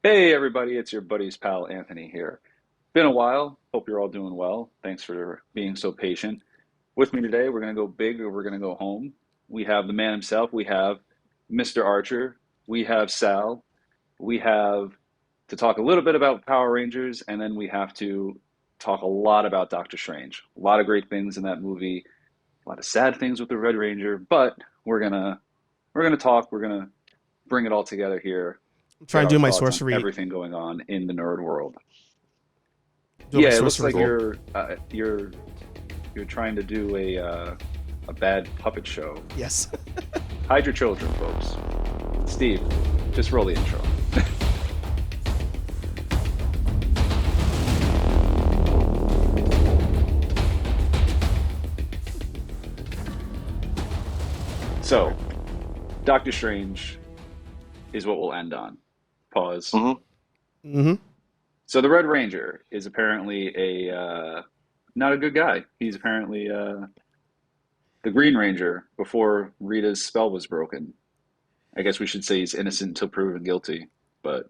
Hey everybody, it's your buddy's pal Anthony here. Been a while. Hope you're all doing well. Thanks for being so patient. With me today, we're going to go big or we're going to go home. We have the man himself. We have Mr. Archer. We have Sal. We have to talk a little bit about Power Rangers, and then we have to talk a lot about Doctor Strange. A lot of great things in that movie, a lot of sad things with the Red Ranger, but we're gonna talk. We're gonna bring it all together here, I'm get trying to our do my thoughts on sorcery. everything going on in the nerd world. Do my Yeah, it looks sorcery like here. Cool. you're trying to do a bad puppet show. Yes. Hide your children, folks. Steve, just roll the intro. So, Doctor Strange is what we'll end on. Pause. hmm hmm So the Red Ranger is apparently a not a good guy. He's apparently the Green Ranger before Rita's spell was broken. I guess we should say he's innocent until proven guilty. But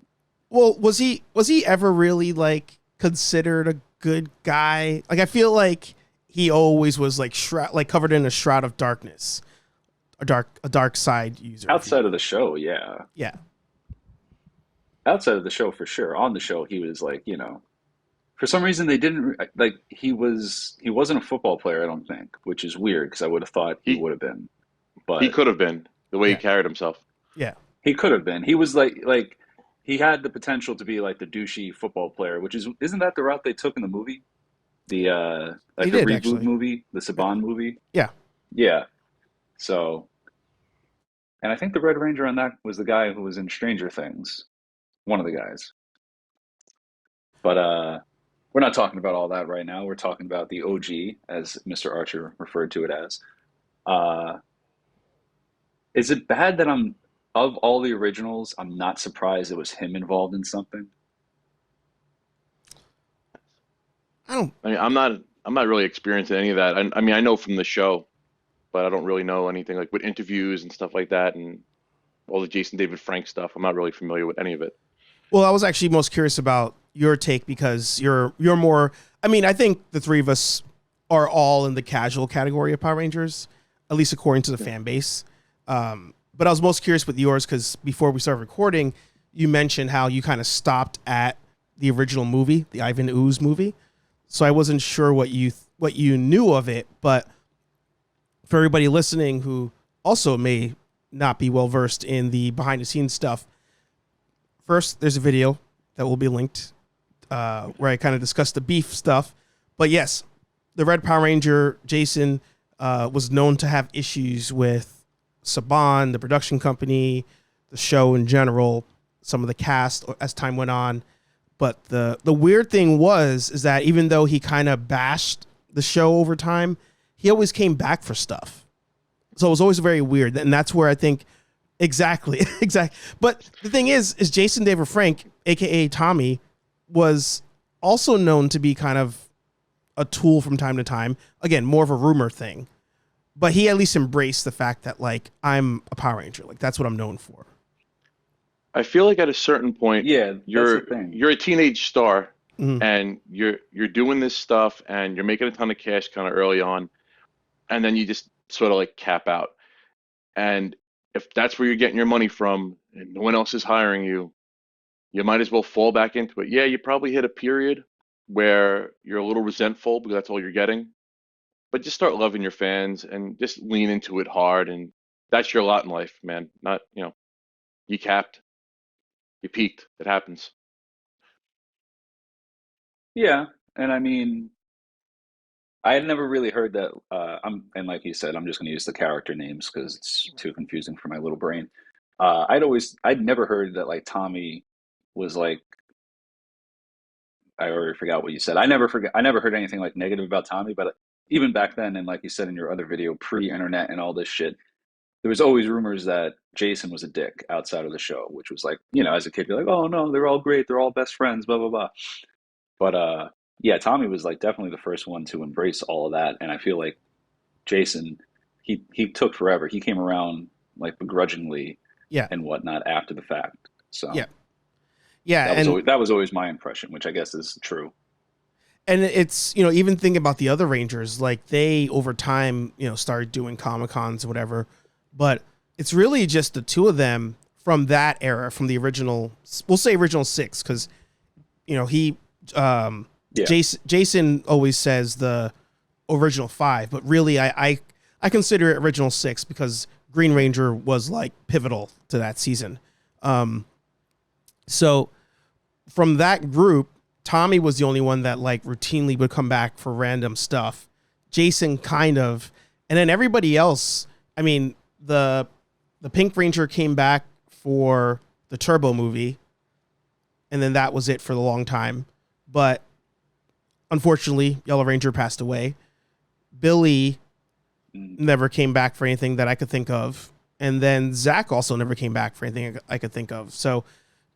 Well, was he ever really like considered a good guy? Like I feel like he always was like like covered in a shroud of darkness, a dark side user. If you outside will. of the show, yeah. Yeah. Outside of the show, for sure. On the show, he was like, for some reason they didn't like he wasn't a football player, I don't think, which is weird because I would have thought he He would have been. he But could have been the way he Yeah. carried himself. Yeah. he could have been. He was like he had the potential to be like the douchey football player, which isn't that the route they took in the movie? The He like the did reboot actually. movie, the Yeah. Saban movie. Yeah. Yeah. So, and I think the Red Ranger on that was the guy who was in Stranger Things, one of the guys. But we're not talking about all that right now. We're talking about the OG, as Mr. Archer referred to it as. Uh, is it bad that of all the originals, I'm not surprised it was him involved in something? I don't. I mean, I'm not really experiencing any of that. I mean, I know from the show, but I don't really know anything like with interviews and stuff like that, and all the Jason David Frank stuff. I'm not really familiar with any of it. Well, I was actually most curious about your take because you're more. I mean, I think the three of us are all in the casual category of Power Rangers, at least according to the Yeah. fan base. But I was most curious with yours because before we started recording, you mentioned how you kind of stopped at the original movie, the Ivan Ooze movie. So I wasn't sure what you knew of it, but for everybody listening who also may not be well versed in the behind the scenes stuff, first there's a video that will be linked where I kind of discuss the beef stuff. But yes, the Red Power Ranger Jason was known to have issues with Saban, the production company, the show in general, some of the cast as time went on. But the weird thing was is that even though he kind of bashed the show over time, he always came back for stuff. So it was always very weird, and that's where I think exactly, exactly. But the thing is Jason David Frank, aka Tommy, was also known to be kind of a tool from time to time. Again, more of a rumor thing, but he at least embraced the fact that like I'm a Power Ranger, like that's what I'm known for. I feel like at a certain point, Yeah, that's the you're thing. you're a teenage star, Mhm. and you're doing this stuff, and you're making a ton of cash kind of early on, and then you just sort of like cap out. And if that's where you're getting your money from, and no one else is hiring you, you might as well fall back into it. Yeah, you probably hit a period where you're a little resentful because that's all you're getting, but just start loving your fans and just lean into it hard. And that's your lot in life, man. Not, you capped, you peaked. It happens. Yeah, and I mean, I had never really heard that. And like you said, I'm just going to use the character names because it's too confusing for my little brain. I'd never heard that like Tommy was like, I already forgot what you said. I never heard anything like negative about Tommy, but even back then, and like you said in your other video, pre-internet and all this shit, there was always rumors that Jason was a dick outside of the show, which was like, as a kid, you're like, oh no, they're all great, they're all best friends, blah blah blah. But yeah, Tommy was like definitely the first one to embrace all of that, and I feel like Jason, he took forever. He came around like begrudgingly Yeah, and whatnot after the fact. So yeah, Yeah, and That was always my impression, which I guess is true. it's, even thinking about the other Rangers, like they over time, started doing Comic Cons or whatever, but it's really just the two of them from that era, from the original, we'll say original six, because he Yeah. Jason always says the original five, but really I consider it original six because Green Ranger was like pivotal to that season. So from that group, Tommy was the only one that like routinely would come back for random stuff. Jason kind of, and then everybody else. I mean, the Pink Ranger came back for the Turbo movie, and then that was it for the long time. But unfortunately, Yellow Ranger passed away. Billy never came back for anything that I could think of, and then Zach also never came back for anything I could think of. So,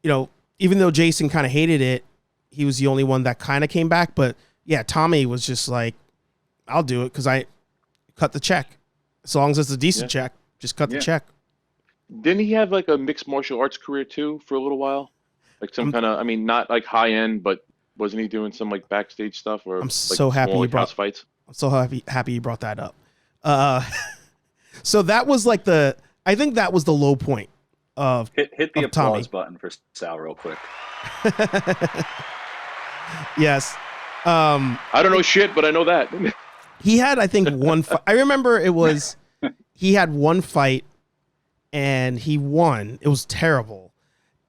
even though Jason kind of hated it, he was the only one that kind of came back. But yeah, Tommy was just like, I'll do it because I cut the check. As long as it's a decent check, just cut the check. Didn't he have like a mixed martial arts career too for a little while? Like some kind of, I mean, not like high end, but wasn't he doing some like backstage stuff or I'm like so happy small you brought house fights? I'm so happy you brought that up. So that was like I think that was the low point of hit the of Tommy. applause button for Sal real quick. Yes. I don't know shit, but I know that. He had, I think, one fight. I remember he had one fight and he won. It was terrible.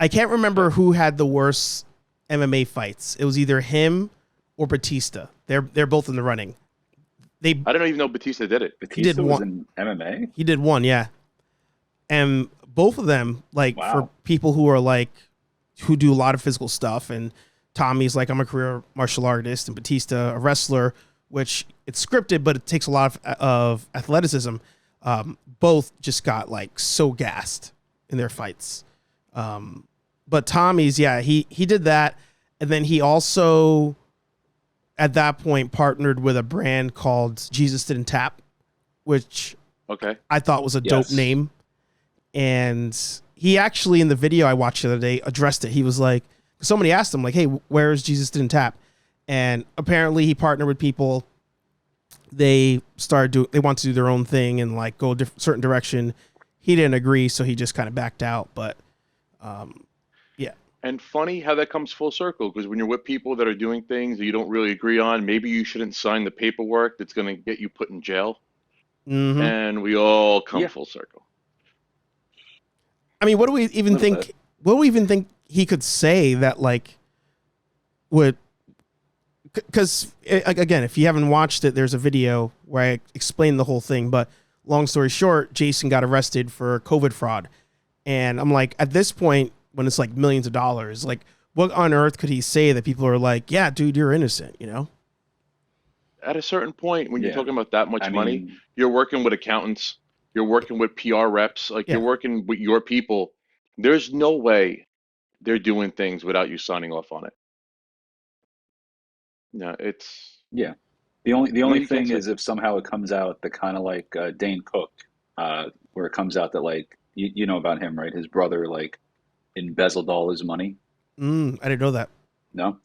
I can't remember who had the worst MMA fights. It was either him or Batista. They're both in the running. I don't even know Batista did it. Batista was in MMA? He did one, yeah. And both of them, like, for people who are like, who do a lot of physical stuff, and Tommy's like, I'm a career martial artist, and Batista, a wrestler, which it's scripted, but it takes a lot of athleticism. Both just got like so gassed in their fights. But Tommy's, yeah, he did that. And then he also, at that point, partnered with a brand called Jesus Didn't Tap, which I thought was a dope name. And he actually, in the video I watched the other day, addressed it. He was like, somebody asked him, like, hey, where's Jesus Didn't Tap? And apparently he partnered with people. They want to do their own thing and like go a certain direction. He didn't agree, so he just kind of backed out. But yeah. And funny how that comes full circle, because when you're with people that are doing things that you don't really agree on, maybe you shouldn't sign the paperwork that's going to get you put in jail. Mm-hmm. And we all come full circle. I mean, what do we even think? What do we even think he could say that like would? Because again, if you haven't watched it, there's a video where I explain the whole thing. But long story short, Jason got arrested for COVID fraud, and I'm like, at this point, when it's like millions of dollars, like what on earth could he say that people are like, yeah, dude, you're innocent, At a certain point, when you're talking about that much money, you're working with accountants, you're working with PR reps, like you're working with your people. There's no way they're doing things without you signing off on it. No, it's The only thing is if somehow it comes out that kind of like Dane Cook, where it comes out that like you know about him, right? His brother like embezzled all his money. I didn't know that. No.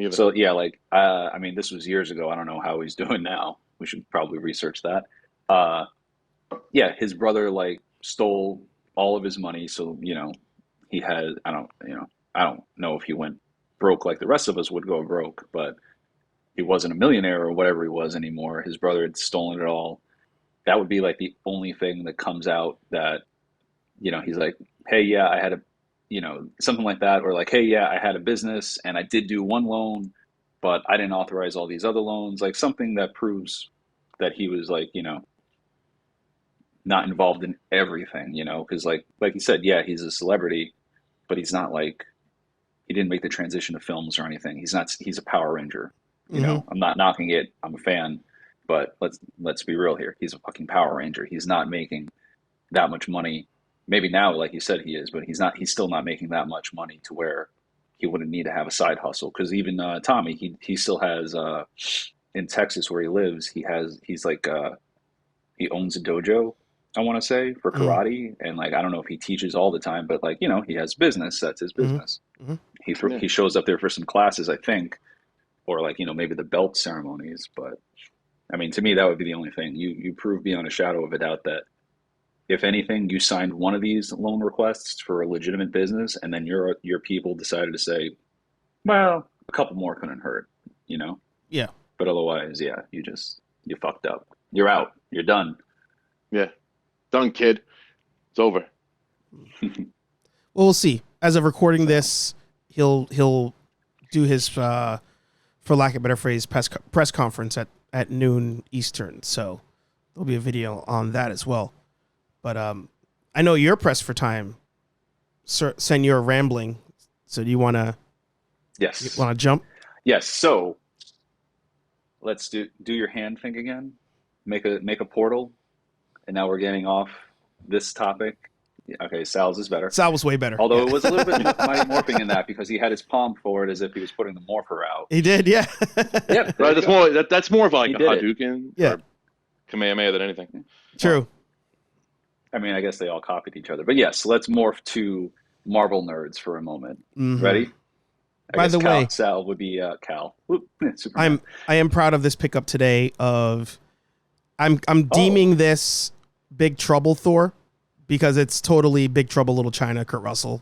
So yeah, like I mean, this was years ago. I don't know how he's doing now. We should probably research that. Yeah, his brother like stole all of his money, so he had I don't know if he went broke like the rest of us would go broke, but he wasn't a millionaire or whatever he was anymore. His brother had stolen it all. That would be like the only thing that comes out that, he's like, hey, yeah, I had something like that. Or like, hey, yeah, I had a business and I did do one loan, but I didn't authorize all these other loans. Like something that proves that he was like, not involved in everything, because like you said, yeah, he's a celebrity, but he's not like, he didn't make the transition to films or anything. He's a Power Ranger. I'm not knocking it. I'm a fan, but let's be real here. He's a fucking Power Ranger. He's not making that much money. Maybe now, like you said, he is, but he's still not making that much money to where he wouldn't need to have a side hustle. Because even Tommy, he still has in Texas where he lives, he owns a dojo, I want to say, for karate, and like I don't know if he teaches all the time, but like he has business. That's his business. Yeah. he shows up there for some classes, I think, or like maybe the belt ceremonies. But I mean, to me, that would be the only thing. You prove beyond a shadow of a doubt that if anything, you signed one of these loan requests for a legitimate business, and then your people decided to say, well, a couple more couldn't hurt, you know. Yeah. But otherwise, yeah, you fucked up. You're out. You're done. Yeah. Done, kid. It's over. Well, we'll see. As of recording So this, he'll do his for lack of a better phrase press conference at noon Eastern. So there'll be a video on that as well. But I know you're pressed for time. Sir, Senor Rambling. So do you wanna yes, jump? yes. So let's do your hand thing again. Make a portal, and now we're getting off this topic. Yeah, okay, Sal's is better. Sal was way better. Although Yeah. it was a little bit mighty morphing in that because he had his palm forward as if he was putting the morpher out. He did, yeah. Yep, there Right. you That's go. more. That's more of like He a did it. Hadouken Yeah. or Kamehameha than anything. True. I mean, I guess they all copied each other. But yes, let's morph to Marvel nerds for a moment. Hmm. Ready? I By guess the way, Sal would be Cal. Whoop, Superman. I am proud of this pickup today of I'm deeming Oh, this Big Trouble Thor because it's totally Big Trouble Little China Kurt Russell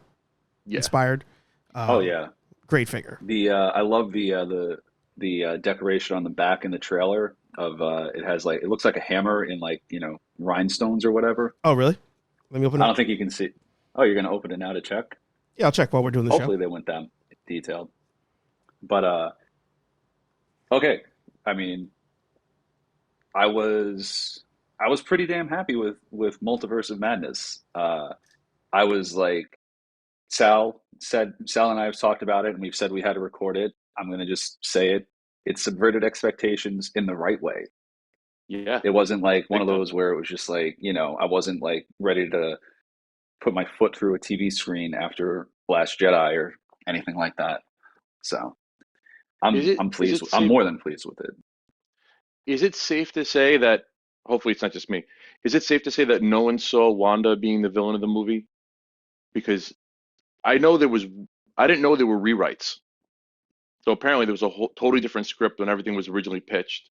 Yeah. inspired. oh Um, yeah. Great figure. The I love the decoration on the back in the trailer of it has like it looks like a hammer in like rhinestones or whatever. Oh, really? Let me open I it. don't think you can see. Oh, you're gonna open it now to check. Yeah, I'll check while we're doing the show. Hopefully they went that detailed. But okay. I mean, I was I was pretty damn happy with Multiverse of Madness. I was like Sal and I have talked about it, and we've said we had to record it. I'm gonna just say it. It subverted expectations in the right way. Yeah. It wasn't like one Big of time. those where it was just like I wasn't like ready to put my foot through a TV screen after Last Jedi or anything like that. So Is I'm it I'm is pleased. it I'm safe more than pleased with it. is it safe to say that hopefully it's not just me. Is it safe to say that no one saw Wanda being the villain of the movie? Because I know there was I didn't know there were rewrites. So apparently there was a whole totally different script when everything was originally pitched.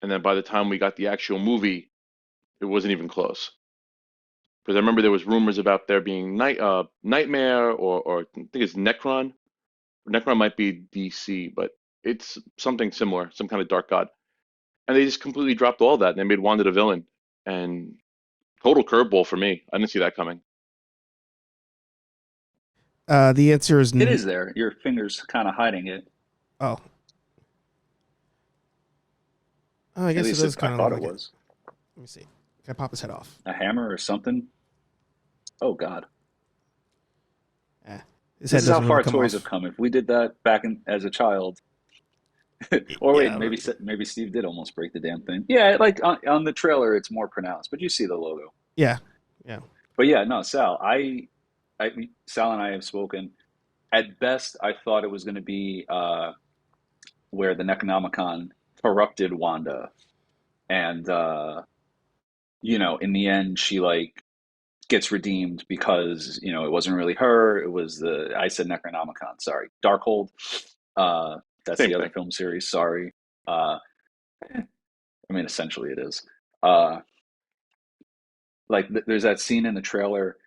And then by the time we got the actual movie, it wasn't even close. Because I remember there was rumors about there being Nightmare or I think it's Necron. Necron might be DC, but it's something similar, some kind of dark god. And they just completely dropped all that and they made Wanda the villain. And total curveball for me. I didn't see that coming. The answer is It is there. Your fingers kind of hiding it. oh. Oh, I At guess it least does I kind of thought look it like it. was Let me see. Can I pop his head off? a hammer or something. Oh God, Eh, his head this is how doesn't really far come toys have off. come. If we did that back as a child, or wait, Yeah. maybe Steve did almost break the damn thing. Yeah, like on the trailer, it's more pronounced, but you see the logo. Yeah. Yeah. But yeah, no, Sal, Sal and I have spoken. At best, I thought it was going to be where the Necronomicon corrupted Wanda, and in the end, she like gets redeemed because it wasn't really her. It was I said Necronomicon. Sorry, Darkhold. That's Same the other thing. film series. Sorry. I mean, essentially, it is. Uh, like there's that scene in the trailer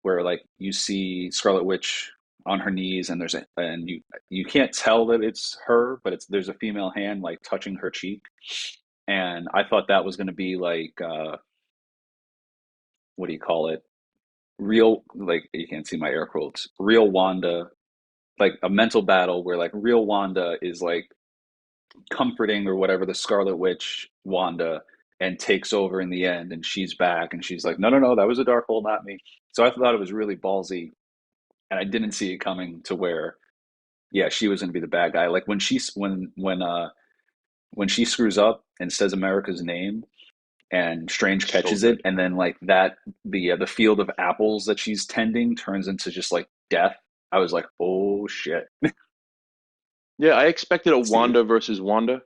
where like you see Scarlet Witch on her knees, and you can't tell that it's her, but there's a female hand like touching her cheek, and I thought that was going to be like what do you call it? Real, like you can't see my air quotes. Real Wanda, like a mental battle where like real Wanda is like comforting or whatever the Scarlet Witch Wanda and takes over in the end, and she's back and she's like, no, no, no, that was a dark hole, not me. So I thought it was really ballsy, and I didn't see it coming to where, yeah, she was going to be the bad guy. Like when she screws up and says America's name, and Strange So catches it, good. and then like that the field of apples that she's tending turns into just like death. I was like, oh shit, Yeah, I expected a Steve. Wanda versus Wanda,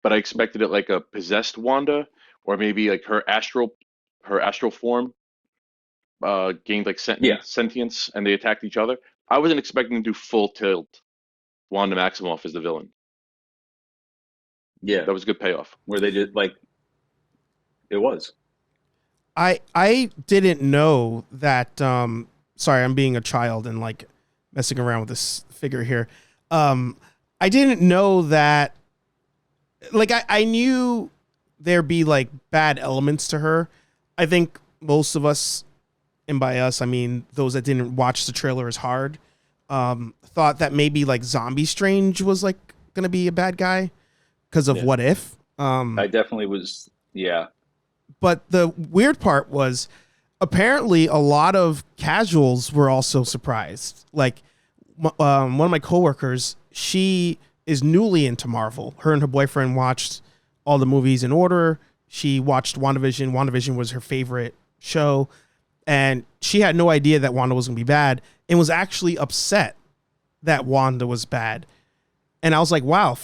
but I expected it like a possessed Wanda, or maybe like her astral form gained like Yeah, sentience and they attacked each other. I wasn't expecting to do full tilt Wanda Maximoff as the villain. Yeah, That was a good payoff. where they did like it was. I didn't know that. Sorry, I'm being a child and like messing around with this figure here. I didn't know that. Like I knew there'd be like bad elements to her. I think most of us, and by us I mean those that didn't watch the trailer as hard, thought that maybe like Zombie Strange was like gonna be a bad guy because of Yeah. What If. I definitely was. Yeah, But the weird part was apparently a lot of casuals were also surprised. Like one of my coworkers, she is newly into Marvel. Her and her boyfriend watched all the movies in order. She watched WandaVision. WandaVision was her favorite show. And she had no idea that Wanda was going to be bad and was actually upset that Wanda was bad. And I was like, wow,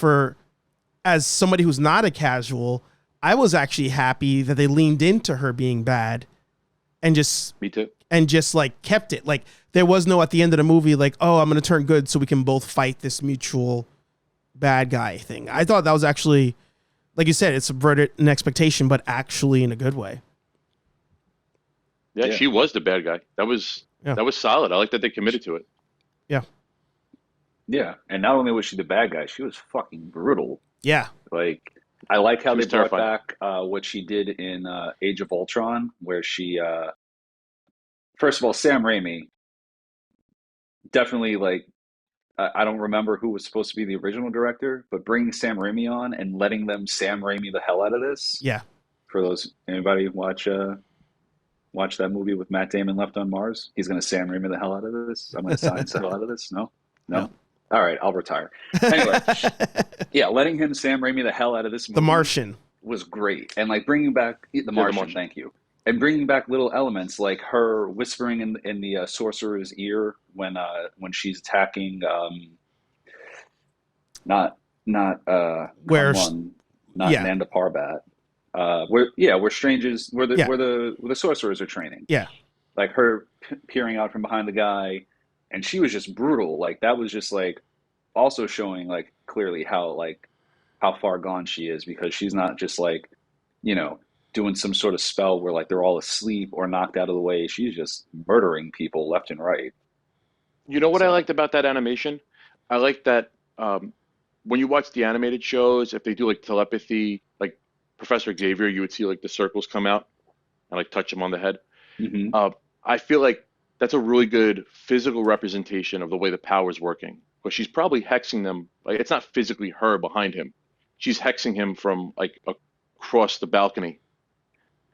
as somebody who's not a casual, I was actually happy that they leaned into her being bad and just Me too. like kept it. Like there was no at the end of the movie like, oh, I'm going to turn good so we can both fight this mutual bad guy thing. I thought that was actually, like you said, it subverted an expectation, but actually in a good way. Yeah, Yeah. she was the bad guy. That was solid. I like that they committed to it. Yeah. yeah. And not only was she the bad guy, she was fucking brutal. Yeah. Like, I like how She they was brought terrifying. back what she did in Age of Ultron, where she, first of all, Sam Raimi definitely like I don't remember who was supposed to be the original director, but bringing Sam Raimi on and letting them Sam Raimi the hell out of this. Yeah. For those anybody watch that movie with Matt Damon Left on Mars, he's going to Sam Raimi the hell out of this. I'm going to science the hell out of this. No, no. No. All right, I'll retire. Anyway, yeah, letting him Sam Raimi the hell out of this movie The Martian was great, and like bringing back the Martian. Martian. Thank you. And bringing back little elements like her whispering in the sorcerer's ear when she's attacking not Where Kunlun, not yeah. Nanda Parbat. Where strangers where the sorcerers are training. Yeah. Like her peering out from behind the guy, and she was just brutal. Like that was just like also showing like clearly how far gone she is, because she's not just like, doing some sort of spell where like they're all asleep or knocked out of the way. She's just murdering people left and right. You know what I So liked about that animation? I like that when you watch the animated shows, if they do like telepathy, like Professor Xavier, you would see like the circles come out and like touch him on the head. mhm. I feel like that's a really good physical representation of the way the power is working. But she's probably hexing them. Like it's not physically her behind him. She's hexing him from like across the balcony.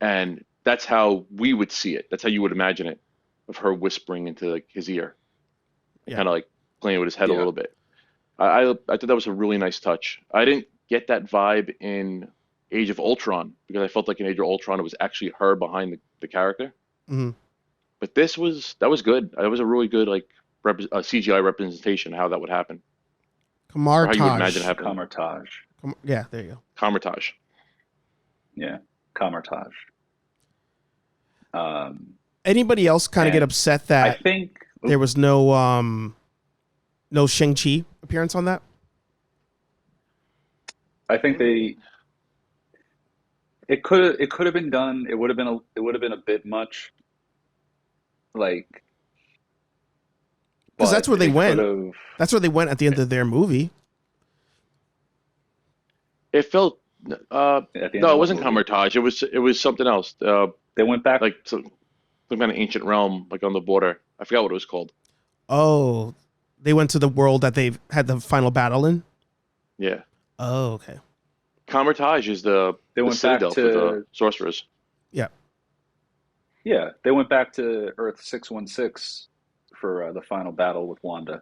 And that's how we would see it. That's how you would imagine it, of her whispering into like his ear, Yeah. kind of like playing with his head a Yeah. little bit. I thought that was a really nice touch. I didn't get that vibe in Age of Ultron because I felt like in Age of Ultron it was actually her behind the character. Mm-hmm. But that was good. That was a really good like CGI representation of how that would happen, or how you would imagine it happening. Camartage. Yeah, there you go. Camertage. Yeah, Camartage. Anybody else kind of get And upset I that think there was no Shang-Chi appearance on that? I think it could have been done. It would have been a bit much, like, Because that's but where they it could went. have That's where they went at the end of their movie. It felt at the end no, of it what wasn't movie? Camertage. It was something else. They went back. Like some kind of ancient realm, like on the border. I forgot what it was called. Oh, they went to the world that they've had the final battle in? Yeah. Oh, okay. Camertage is the They went back citadel for the sorcerers. Yeah. Yeah, they went back to Earth 616 for the final battle with Wanda.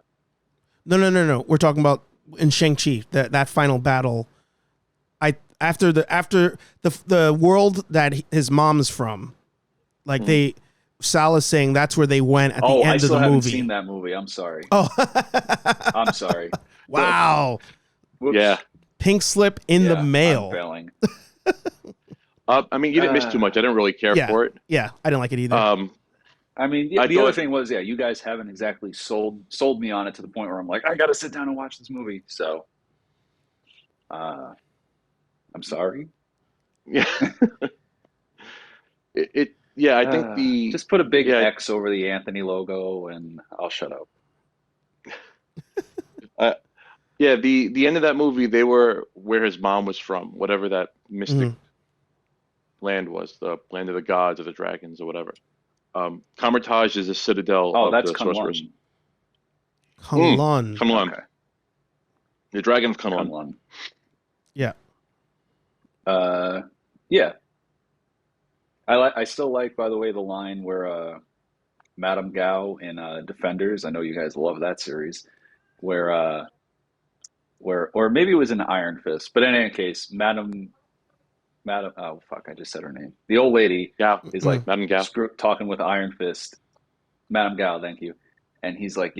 No. We're talking about in Shang-Chi, that final battle. After the world that his mom's from, like Sal is saying that's where they went at the Oh, I end of still the haven't movie. seen that movie. I'm sorry. Oh, I'm sorry. wow. Whoops. Yeah. Pink slip in the Yeah, I'm mail. failing. I mean, you didn't miss too much. I didn't really care Yeah. for it. Yeah, I didn't like it either. I mean, I the other thought, thing was, yeah, you guys haven't exactly sold me on it to the point where I'm like, I got to sit down and watch this movie. So, uh, I'm sorry. yeah, yeah, I think Just put a big yeah, X over the Anthony logo, and I'll shut up. uh, yeah, the end of that movie, they were where his mom was from, whatever that mystic Mhm. land was, the land of the gods or the dragons or whatever. Kamertage is the citadel Oh, of that's the sorcerers. Kunlun. Kunlun. Kunlun, Okay, the dragon of Kunlun. Kunlun. Yeah. Uh, yeah, I still like, by the way, the line where Madame Gao in Defenders. I know you guys love that series. Where or maybe it was in Iron Fist, but in any case, Madam, oh fuck, I just said her name. The old lady Gao, is like Mm. Madame Gao. talking with Iron Fist, Madam Gao, thank you, and he's like,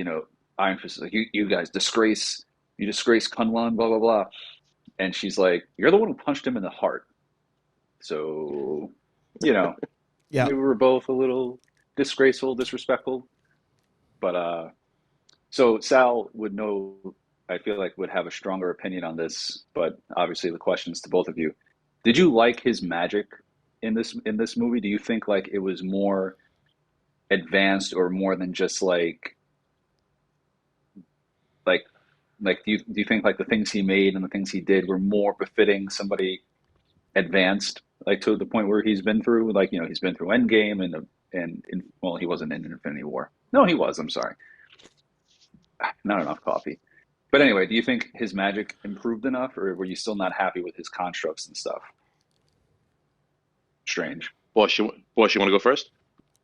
Iron Fist is like, you guys you disgrace Kunlun, blah blah blah, and she's like, you're the one who punched him in the heart, so you know Yeah. maybe we're both a little disgraceful, disrespectful, but so Sal would know. I feel like would have a stronger opinion on this, but obviously the question is to both of you. Did you like his magic in this movie? Do you think like it was more advanced or more than just like do you think like the things he made and the things he did were more befitting somebody advanced, like to the point where he's been through, like he's been through Endgame and well, he wasn't in Infinity War. No, he was. I'm sorry, not enough coffee. But anyway, do you think his magic improved enough, or were you still not happy with his constructs and stuff? Strange. Boss, you want to go first?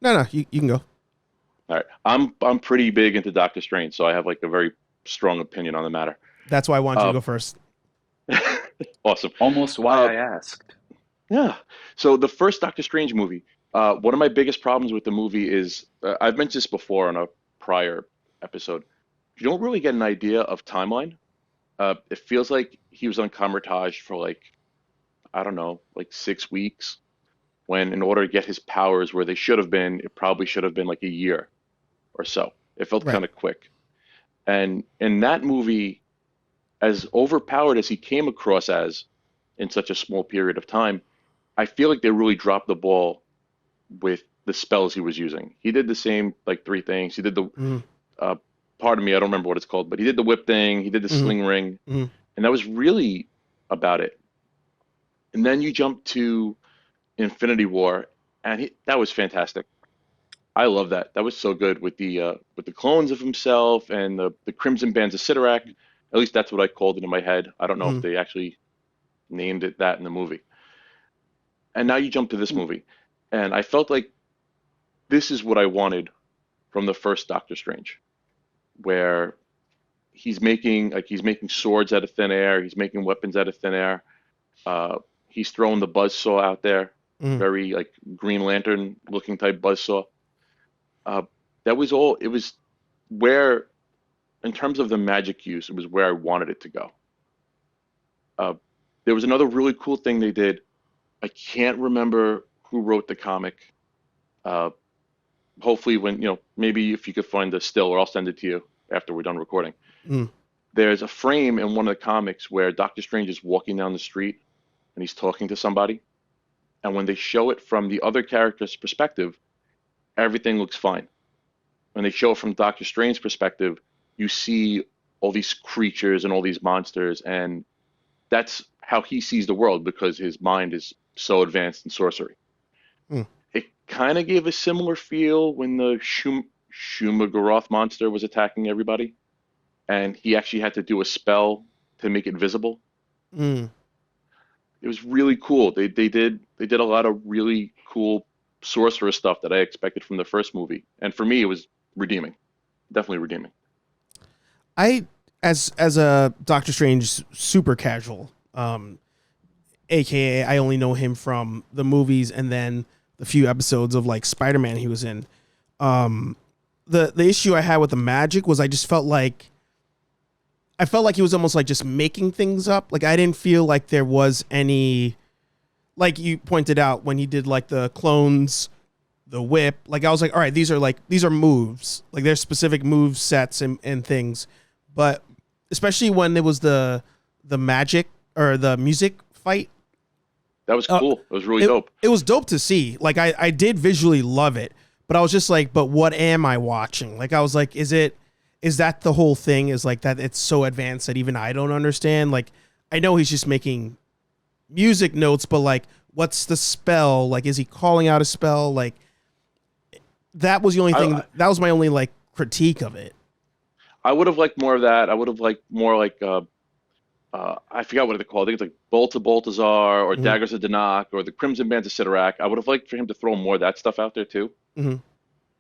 No, no, you can go. All right. I'm pretty big into Doctor Strange, so I have like a very strong opinion on the matter. That's why I want you to Uh, go first. awesome. Almost why Uh, I asked. yeah. So the first Doctor Strange movie, one of my biggest problems with the movie is I've mentioned this before on a prior episode. You don't really get an idea of timeline. It feels like he was on Comertage for like, I don't know, like 6 weeks, when in order to get his powers where they should have been, it probably should have been like a year or so. It felt Right. kind of quick. And in that movie, as overpowered as he came across as in such a small period of time, I feel like they really dropped the ball with the spells he was using. He did the same like three things. He did the Mm. uh, pardon me, I don't remember what it's called, but he did the whip thing. He did the Mm. sling ring, Mm. and that was really about it. And then you jump to Infinity War, and that was fantastic. I love that. That was so good with the clones of himself and the Crimson Bands of Cyttorak. At least that's what I called it in my head. I don't know if Mm. they actually named it that in the movie. And now you jump to this movie, and I felt like this is what I wanted from the first Doctor Strange, where he's making swords out of thin air, he's making weapons out of thin air. He's throwing the buzzsaw out there, Mm. very like Green Lantern looking type buzzsaw. Uh, that was all. It was where, in terms of the magic use, it was where I wanted it to go. Uh, there was another really cool thing they did. I can't remember who wrote the comic. Uh, hopefully, when maybe if you could find the still, or I'll send it to you after we're done recording. Mm. There's a frame in one of the comics where Doctor Strange is walking down the street and he's talking to somebody, and when they show it from the other character's perspective, everything looks fine. When they show it from Doctor Strange's perspective, you see all these creatures and all these monsters, and that's how he sees the world because his mind is so advanced in sorcery. Mm. It kind of gave a similar feel when the Shumagorath monster was attacking everybody, and he actually had to do a spell to make it visible. Mm. It was really cool. They did a lot of really cool sorcerer stuff that I expected from the first movie, and for me, it was redeeming, definitely redeeming. I as a Doctor Strange super casual, aka I only know him from the movies and then the few episodes of like Spider-Man he was in. The issue I had with the magic was I felt like he was almost like just making things up. Like I didn't feel like there was any, like you pointed out when he did like the clones, the whip. Like I was like, all right, these are moves. Like there's specific move sets and things. But especially when it was the magic or the music fight. That was cool. It was really dope. It was dope to see. Like I did visually love it, but I was just like, but what am I watching? Like I was like, is that the whole thing? Is like that it's so advanced that even I don't understand? Like I know he's just making music notes, but like what's the spell? Like is he calling out a spell? Like that was the only thing that was my only like critique of it. I would have liked more of that. I would have liked more like I forgot what they're called. I think it's like Bolt of Baltazar or Mhm. Daggers of Danak or the Crimson Bands of Sidorak. I would have liked for him to throw more of that stuff out there too. Mm-hmm.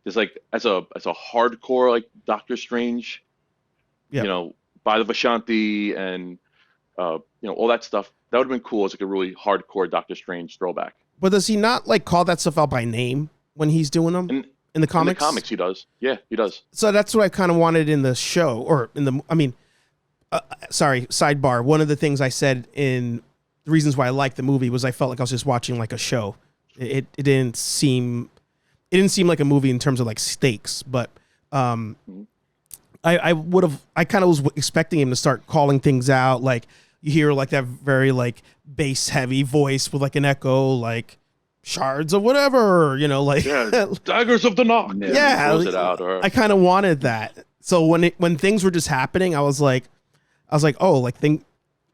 Just like as a hardcore like Doctor Strange, Yep. by the Vashanti and all that stuff. That would have been cool as like a really hardcore Doctor Strange throwback. But does he not like call that stuff out by name when he's doing them And in the in the comics? comics, he does. Yeah, he does. So that's what I kind of wanted in the show, or in the. I mean, sorry, sidebar. One of the things I said in the reasons why I liked the movie was I felt like I was just watching like a show. It didn't seem like a movie in terms of like stakes, but I kind of was expecting him to start calling things out. Like you hear like that very like bass heavy voice with like an echo, like shards of whatever, like Yeah, Daggers of Danak. yeah, Throws it out. Or I kind of wanted that. So when things were just happening, I was like, oh, like I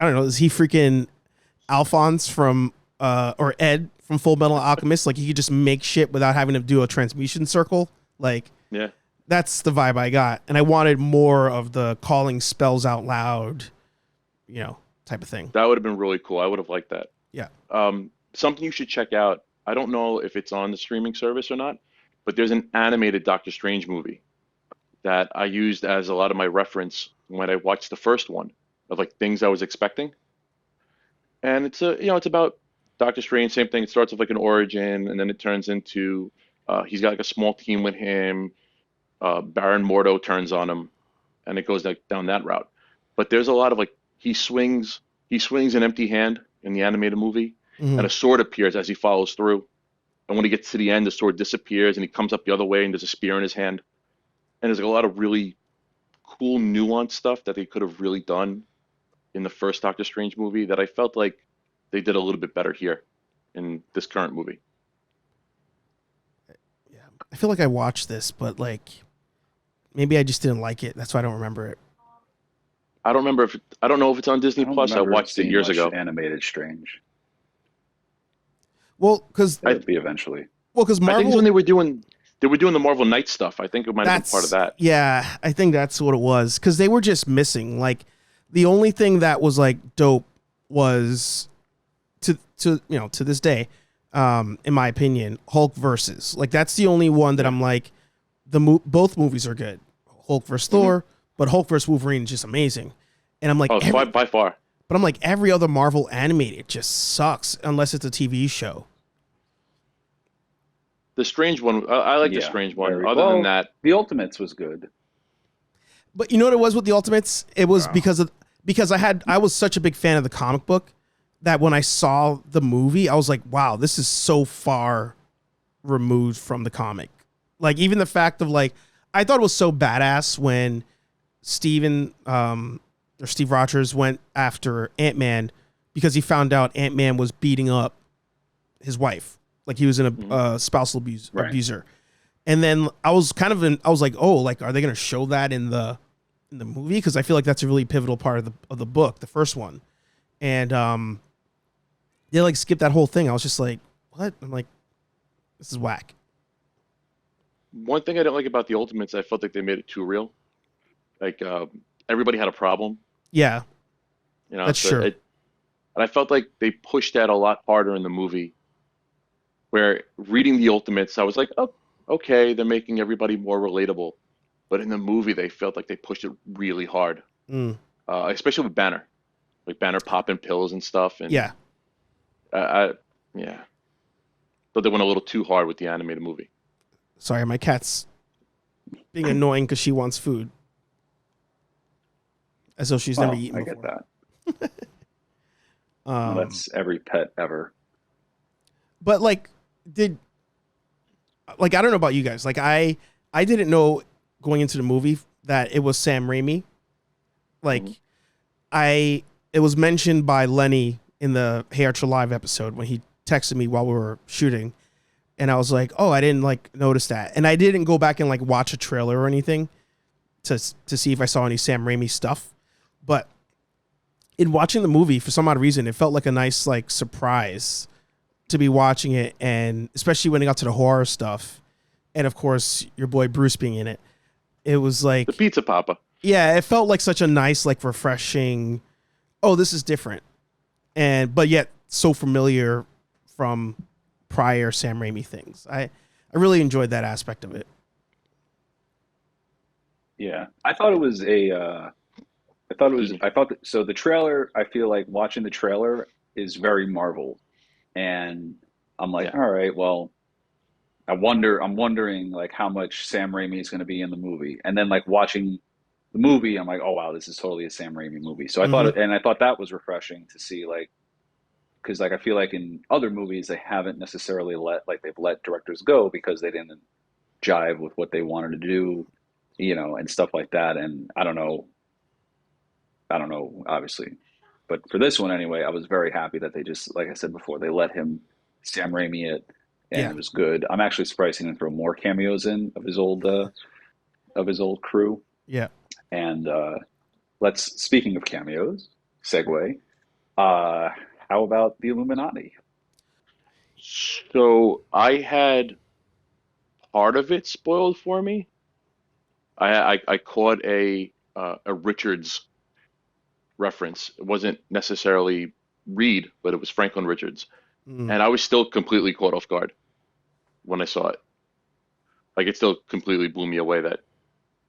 don't know, is he freaking Alphonse from or Ed from Full Metal Alchemist? Like he could just make shit without having to do a transmutation circle. Like yeah. that's the vibe I got, and I wanted more of the calling spells out loud, type of thing. That would have been really cool. I would have liked that. Yeah. Something you should check out. I don't know if it's on the streaming service or not, but there's an animated Doctor Strange movie that I used as a lot of my reference when I watched the first one of like things I was expecting. And it's about Doctor Strange, same thing. It starts with like an origin, and then it turns into he's got like a small team with him. Baron Mordo turns on him, and it goes like down that route. But there's a lot of like he swings an empty hand in the animated movie, Mhm. and a sword appears as he follows through. And when he gets to the end, the sword disappears, and he comes up the other way, and there's a spear in his hand. And there's like a lot of really cool, nuanced stuff that they could have really done in the first Doctor Strange movie that I felt like they did a little bit better here in this current movie. Yeah, I feel like I watched this, but like maybe I just didn't like it. That's why I don't remember it. I don't remember I don't know if it's on Disney I don't Plus. I remember watched it seeing years much ago. animated Strange. Well, because It'll be eventually. I think it's Marvel. when they were doing the Marvel Knights stuff. I think it might have been part of that. Yeah, I think that's what it was, because they were just missing. Like the only thing that was like dope was to this day, in my opinion, Hulk versus. Like that's the only one that I'm like, both movies are good. Hulk versus Thor, but Hulk versus Wolverine is just amazing. And I'm like, Oh, by far. but I'm like every other Marvel animated just sucks unless it's a TV show. The Strange one, I like the Yeah, Strange one. very- Other well, than that, The Ultimates was good. But you know what it was with the Ultimates? It was because I was such a big fan of the comic book that when I saw the movie, I was like, wow, this is so far removed from the comic. Like even the fact of like, I thought it was so badass when Steve Rogers went after Ant-Man because he found out Ant-Man was beating up his wife. Like he was a spousal abuser. And then I was like, oh, like, are they going to show that in the movie? Cause I feel like that's a really pivotal part of the book, the first one. And, they like skipped that whole thing. I was just like, what? I'm like, this is whack. one thing I didn't like about the Ultimates, I felt like they made it too real. Like everybody had a problem. Yeah. That's So true. and I felt like they pushed that a lot harder in the movie. Where reading the Ultimates, I was like, oh, okay, they're making everybody more relatable. But in the movie, they felt like they pushed it really hard, especially with Banner, like Banner popping pills and stuff. And Yeah. yeah, thought they went a little too hard with the animated movie. Sorry, my cat's being annoying because she wants food. As though she's never eaten I before. get that. That's every pet ever. But like, like I don't know about you guys. Like I didn't know going into the movie that it was Sam Raimi. Like Mhm. it was mentioned by Lenny in the Hey Archer Live episode when he texted me while we were shooting, and I was like, oh, I didn't like notice that, and I didn't go back and like watch a trailer or anything to see if I saw any Sam Raimi stuff, but in watching the movie, for some odd reason, it felt like a nice like surprise to be watching it, and especially when it got to the horror stuff, and of course your boy Bruce being in it, it was The like, Pizza Papa. yeah, it felt like such a nice, like refreshing. Oh, this is different, and but yet so familiar from prior Sam Raimi things. I really enjoyed that aspect of it. Yeah, I thought it was Excuse me. I thought that, so the trailer, I feel like watching the trailer is very Marvel, and I'm like, Yeah. all right, well, I'm wondering like how much Sam Raimi is going to be in the movie, and then like watching the movie, I'm like, oh wow, this is totally a Sam Raimi movie. So Hmm. I thought that was refreshing to see, like, because like I feel like in other movies they haven't necessarily they've let directors go because they didn't jive with what they wanted to do, and stuff like that. And I don't know, obviously, but for this one anyway, I was very happy that they just, like I said before, they let him Sam Raimi it, and Yeah, it was good. I'm actually surprised he didn't throw more cameos in of his old crew. yeah. And let's speaking of cameos, segue. Uh, how about the Illuminati? So I had part of it spoiled for me. I caught a Richards reference. It wasn't necessarily Reed, but it was Franklin Richards, Mm. and I was still completely caught off guard when I saw it. Like it still completely blew me away that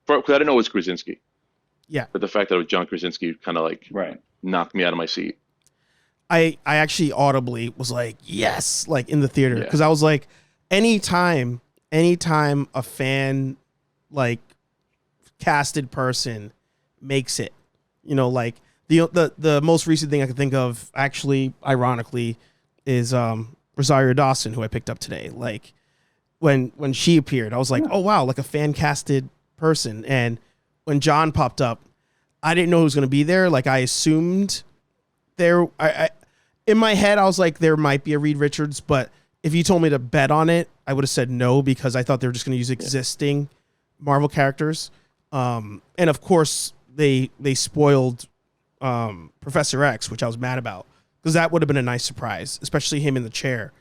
because I didn't know it was Krasinski, Yeah. but the fact that it was John Krasinski kind of like Right. knocked me out of my seat. I actually audibly was like, yes, like in the theater, Yeah, because I was like, anytime anytime a fan like casted person makes it, like the most recent thing I can think of, actually ironically, is Rosario Dawson, who I picked up today. Like when she appeared, I was like, Yeah. oh wow, like a fan casted person. And when John popped up, I didn't know who was going to be there. Like I assumed there, I in my head I was like there might be a Reed Richards, but if you told me to bet on it, I would have said no, because I thought they were just going to use yeah, existing Marvel characters. And of course they spoiled Professor X, which I was mad about, because that would have been a nice surprise, especially him in the chair.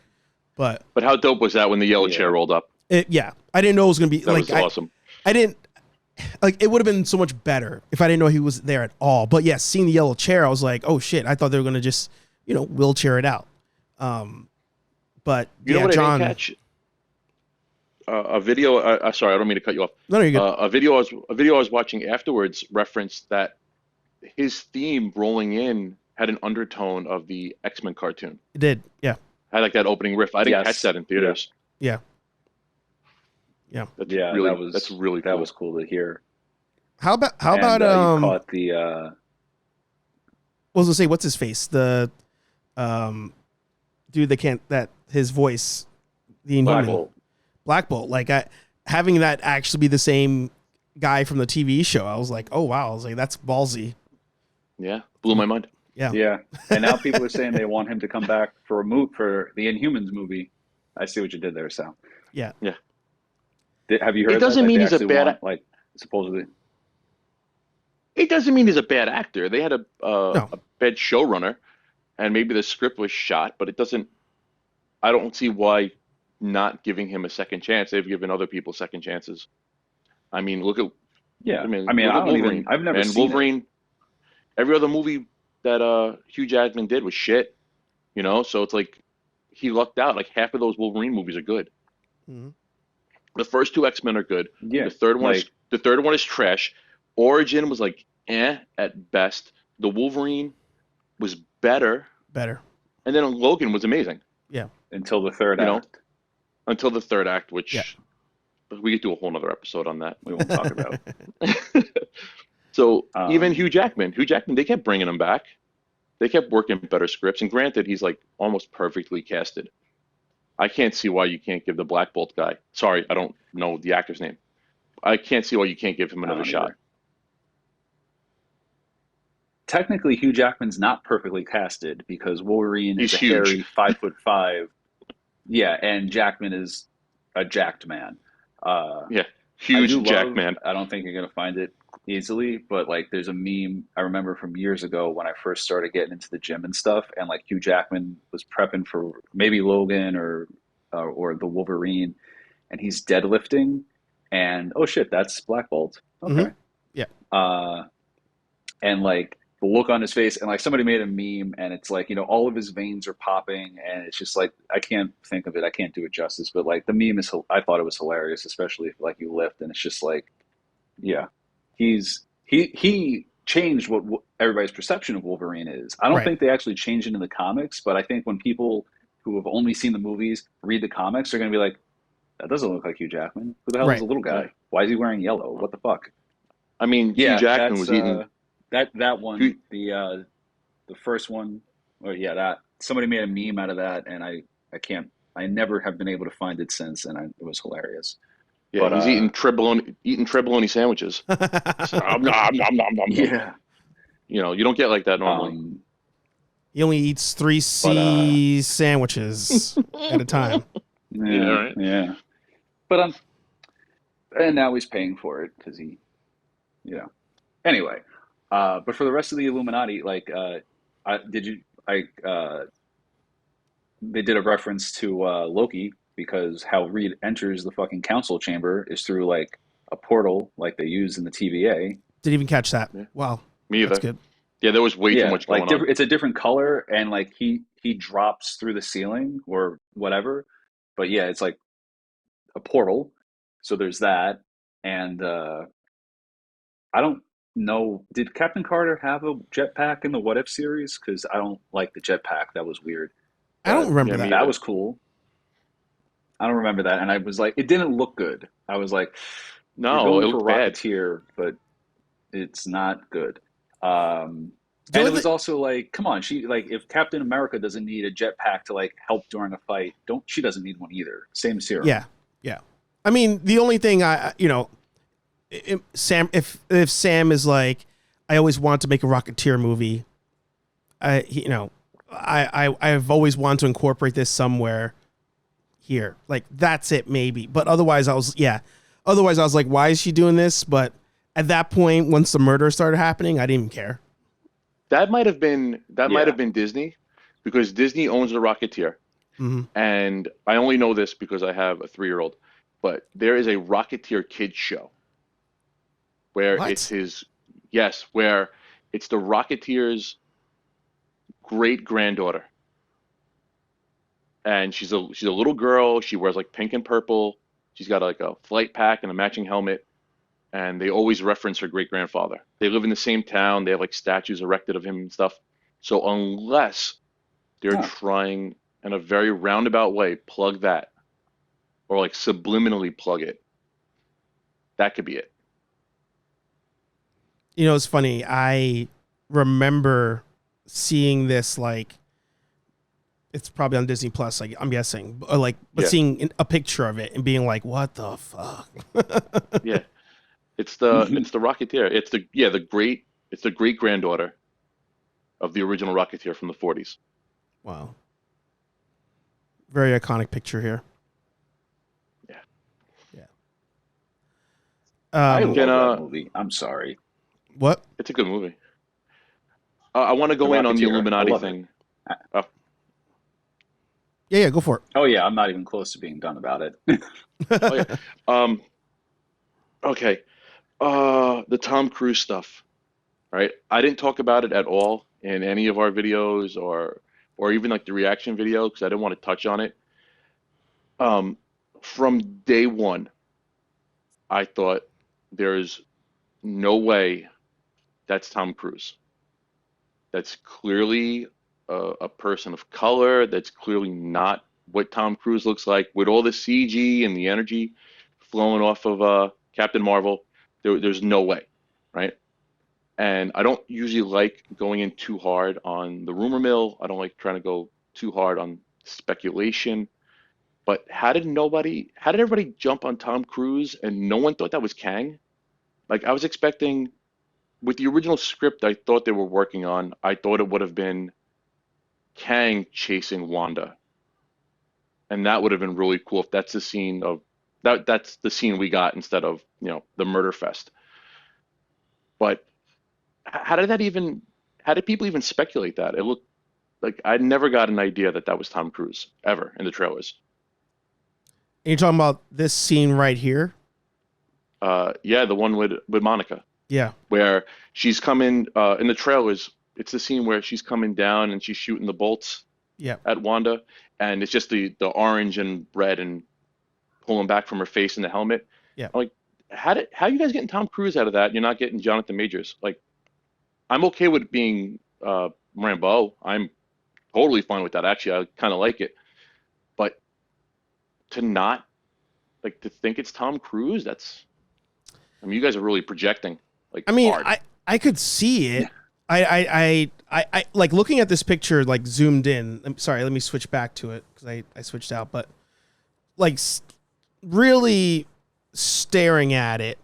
But but how dope was that when the yellow chair Yeah. rolled up? yeah, I didn't know it was going to be That like was awesome. I didn't like it would have been so much better if I didn't know he was there at all. But yeah, seeing the yellow chair, I was like, oh shit, I thought they were going to just wheelchair it out. But You know yeah, what I didn't John. catch? A video. Sorry, I don't mean to cut you off. No, you're good. A video I was watching afterwards referenced that his theme rolling in had an undertone of the X-Men cartoon. It did. Yeah. Had like that opening riff. I didn't catch Yes. that in Yeah. theaters. Yeah. Yeah. Yeah. That's really That cool. was cool to hear. How about And you caught the what was I gonna say, what's his face? The dude that can't that his voice, the Black Inhuman. Bolt. Black Bolt. Like having that actually be the same guy from the TV show, I was like, oh wow, I was like, that's ballsy. Yeah, blew my mind. Yeah. Yeah. And now people are saying they want him to come back for for the Inhumans movie. I see what you did there, Sal. Yeah. Yeah, Have you it heard that? doesn't That mean they he's a actually bad. want, like, supposedly. It doesn't mean he's a bad actor. They had No. a bad showrunner, and maybe the script was shot, but it doesn't. I don't see why not giving him a second chance. They've given other people second chances. I mean, Yeah. I mean, look I at don't even. Wolverine. I've never And seen it. Wolverine, every other movie that Hugh Jackman did was shit. So it's like he lucked out. Like half of those Wolverine movies are good. Mhm. The first two X-Men are good. Yeah. The Like, third one is trash. Origin was like at best. The Wolverine was better, Better. and then Logan was amazing. Yeah. until the third You know, act, until the third act, Yeah. which we could do a whole nother episode on that. we won't talk about. So even Um, Hugh Jackman, they kept bringing him back. They kept working better scripts, and granted, he's like almost perfectly casted. I can't see why you can't give the Black Bolt guy. Sorry, I don't know the actor's name. I can't see why you can't give him I another don't shot. either. Technically, Hugh Jackman's not perfectly casted because Wolverine is He's a huge. hairy 5'5". Yeah, and Jackman is a jacked man. Uh, Yeah, I huge do Jack love. man. I don't think you're gonna find it easily, but like, there's a meme I remember from years ago when I first started getting into the gym and stuff, and like Hugh Jackman was prepping for maybe Logan or the Wolverine, and he's deadlifting, and oh shit, that's Black Bolt. Hmm. Okay. Yeah. Uh, and like the look on his face, and like somebody made a meme, and it's like, all of his veins are popping, and it's just like, I can't think of it, I can't do it justice, but like the meme is, I thought it was hilarious, especially if like you lift, and it's just like, yeah, he changed what everybody's perception of Wolverine is. I don't Right. think they actually changed it in the comics, but I think when people who have only seen the movies read the comics, they're going to be like, that doesn't look like Hugh Jackman. Who the hell is Right. the little Yeah. guy? Why is he wearing yellow? Well, What the fuck? I mean, Hugh Yeah, Jackman that's was eating. that Hugh, one, the first one, or yeah, that somebody made a meme out of that, and I can't, I never have been able to find it since, and it was hilarious. yeah, But he's eating trebbiani sandwiches. So, nom, nom, nom, nom, nom. yeah, You don't get like that normally. um, He only eats three but C sandwiches at a time. Yeah, yeah, right. yeah. But and now he's paying for it because he, you know. Anyway, but for the rest of the Illuminati, like, I did you I they did a reference to Loki, because how Reed enters the fucking council chamber is through like a portal like they use in the TVA. Didn't even catch that. Yeah, Wow, me that's either. good. Yeah, there was way too Yeah, much like going on. it's a different color, and like he drops through the ceiling or whatever. But yeah, it's like a portal. So there's that, and I don't know. Did Captain Carter have a jetpack in the What If series? Because I don't like the jetpack. That was weird, I don't but remember Yeah, me that. that either. was cool. I don't remember that, and I was like, it didn't look good. I was like, you're No, going it for looked bad. Rocketeer, but it's not good. Um, The and it only was thing, also like, come on, she like, if Captain America doesn't need a jetpack to like help during a fight, don't she doesn't need one either. Same serum. yeah, yeah. I mean, the only thing Sam, if Sam is like, I always want to make a Rocketeer movie. I've always wanted to incorporate this somewhere here. Like that's it, maybe. But otherwise, Otherwise, I was like, why is she doing this? But at that point, once the murder started happening, I didn't even care. That might Yeah. have been Disney, because Disney owns the Rocketeer, Hmm. and I only know this because I have a 3-year-old. But there is a Rocketeer kids show where it's What? his, yes, where it's the Rocketeer's great granddaughter, and she's a little girl. She wears like pink and purple. She's got like a flight pack and a matching helmet, and they always reference her great grandfather. They live in the same town. They have like statues erected of him and stuff. So unless they're Huh. trying in a very roundabout way, plug that, or like subliminally plug it, that could be it. It's funny. I remember seeing this like it's probably on Disney Plus. Like I'm guessing, but Yeah, seeing a picture of it and being like, "What the fuck?" yeah. It's the Rocketeer. It's the great granddaughter of the original Rocketeer from the 40s. Wow, very iconic picture here. Yeah. Yeah. I Can love that movie. I'm sorry. What? It's a good movie. I want to The go in on the Rocketeer. I Illuminati love it. thing. Uh, Yeah, yeah, go for Oh yeah, I'm not even close to being done about it. oh yeah. it. Um. Okay. The Tom Cruise stuff. Right. I didn't talk about it at all in any of our videos, or even like the reaction video, because I didn't want to touch on it. Um. From day one, I thought there's no way that's Tom Cruise. That's clearly a person of color. That's clearly not what Tom Cruise looks like with all the CG and the energy flowing off of Captain Marvel. There's no way, right? And I don't usually like going in too hard on the rumor mill. I don't like trying to go too hard on speculation. But how did everybody jump on Tom Cruise and no one thought that was Kang? Like I was expecting with the original script I thought they were working on, I thought it would have been Kang chasing Wanda. And that would have been really cool if that's the scene of that's the scene we got instead of, the murder fest. But how did how did people even speculate that? It looked like I never got an idea that that was Tom Cruise ever in the trailers. And you're talking about this scene right here? Yeah, the one with Monica, Yeah. where she's coming in the trailers. It's the scene where she's coming down and she's shooting the bolts Yeah. at Wanda, and it's just the orange and red and pulling back from her face in the helmet. Yeah. I'm like, how you guys getting Tom Cruise out of that? You're not getting Jonathan Majors. Like, I'm okay with it being Rambeau. I'm totally fine with that. Actually, I kind of like it. But to not to think it's Tom Cruise, I mean, you guys are really projecting I mean, hard. I could see it. I like looking at this picture, like zoomed in. I'm sorry, let me switch back to it because I switched out. But like really staring at it,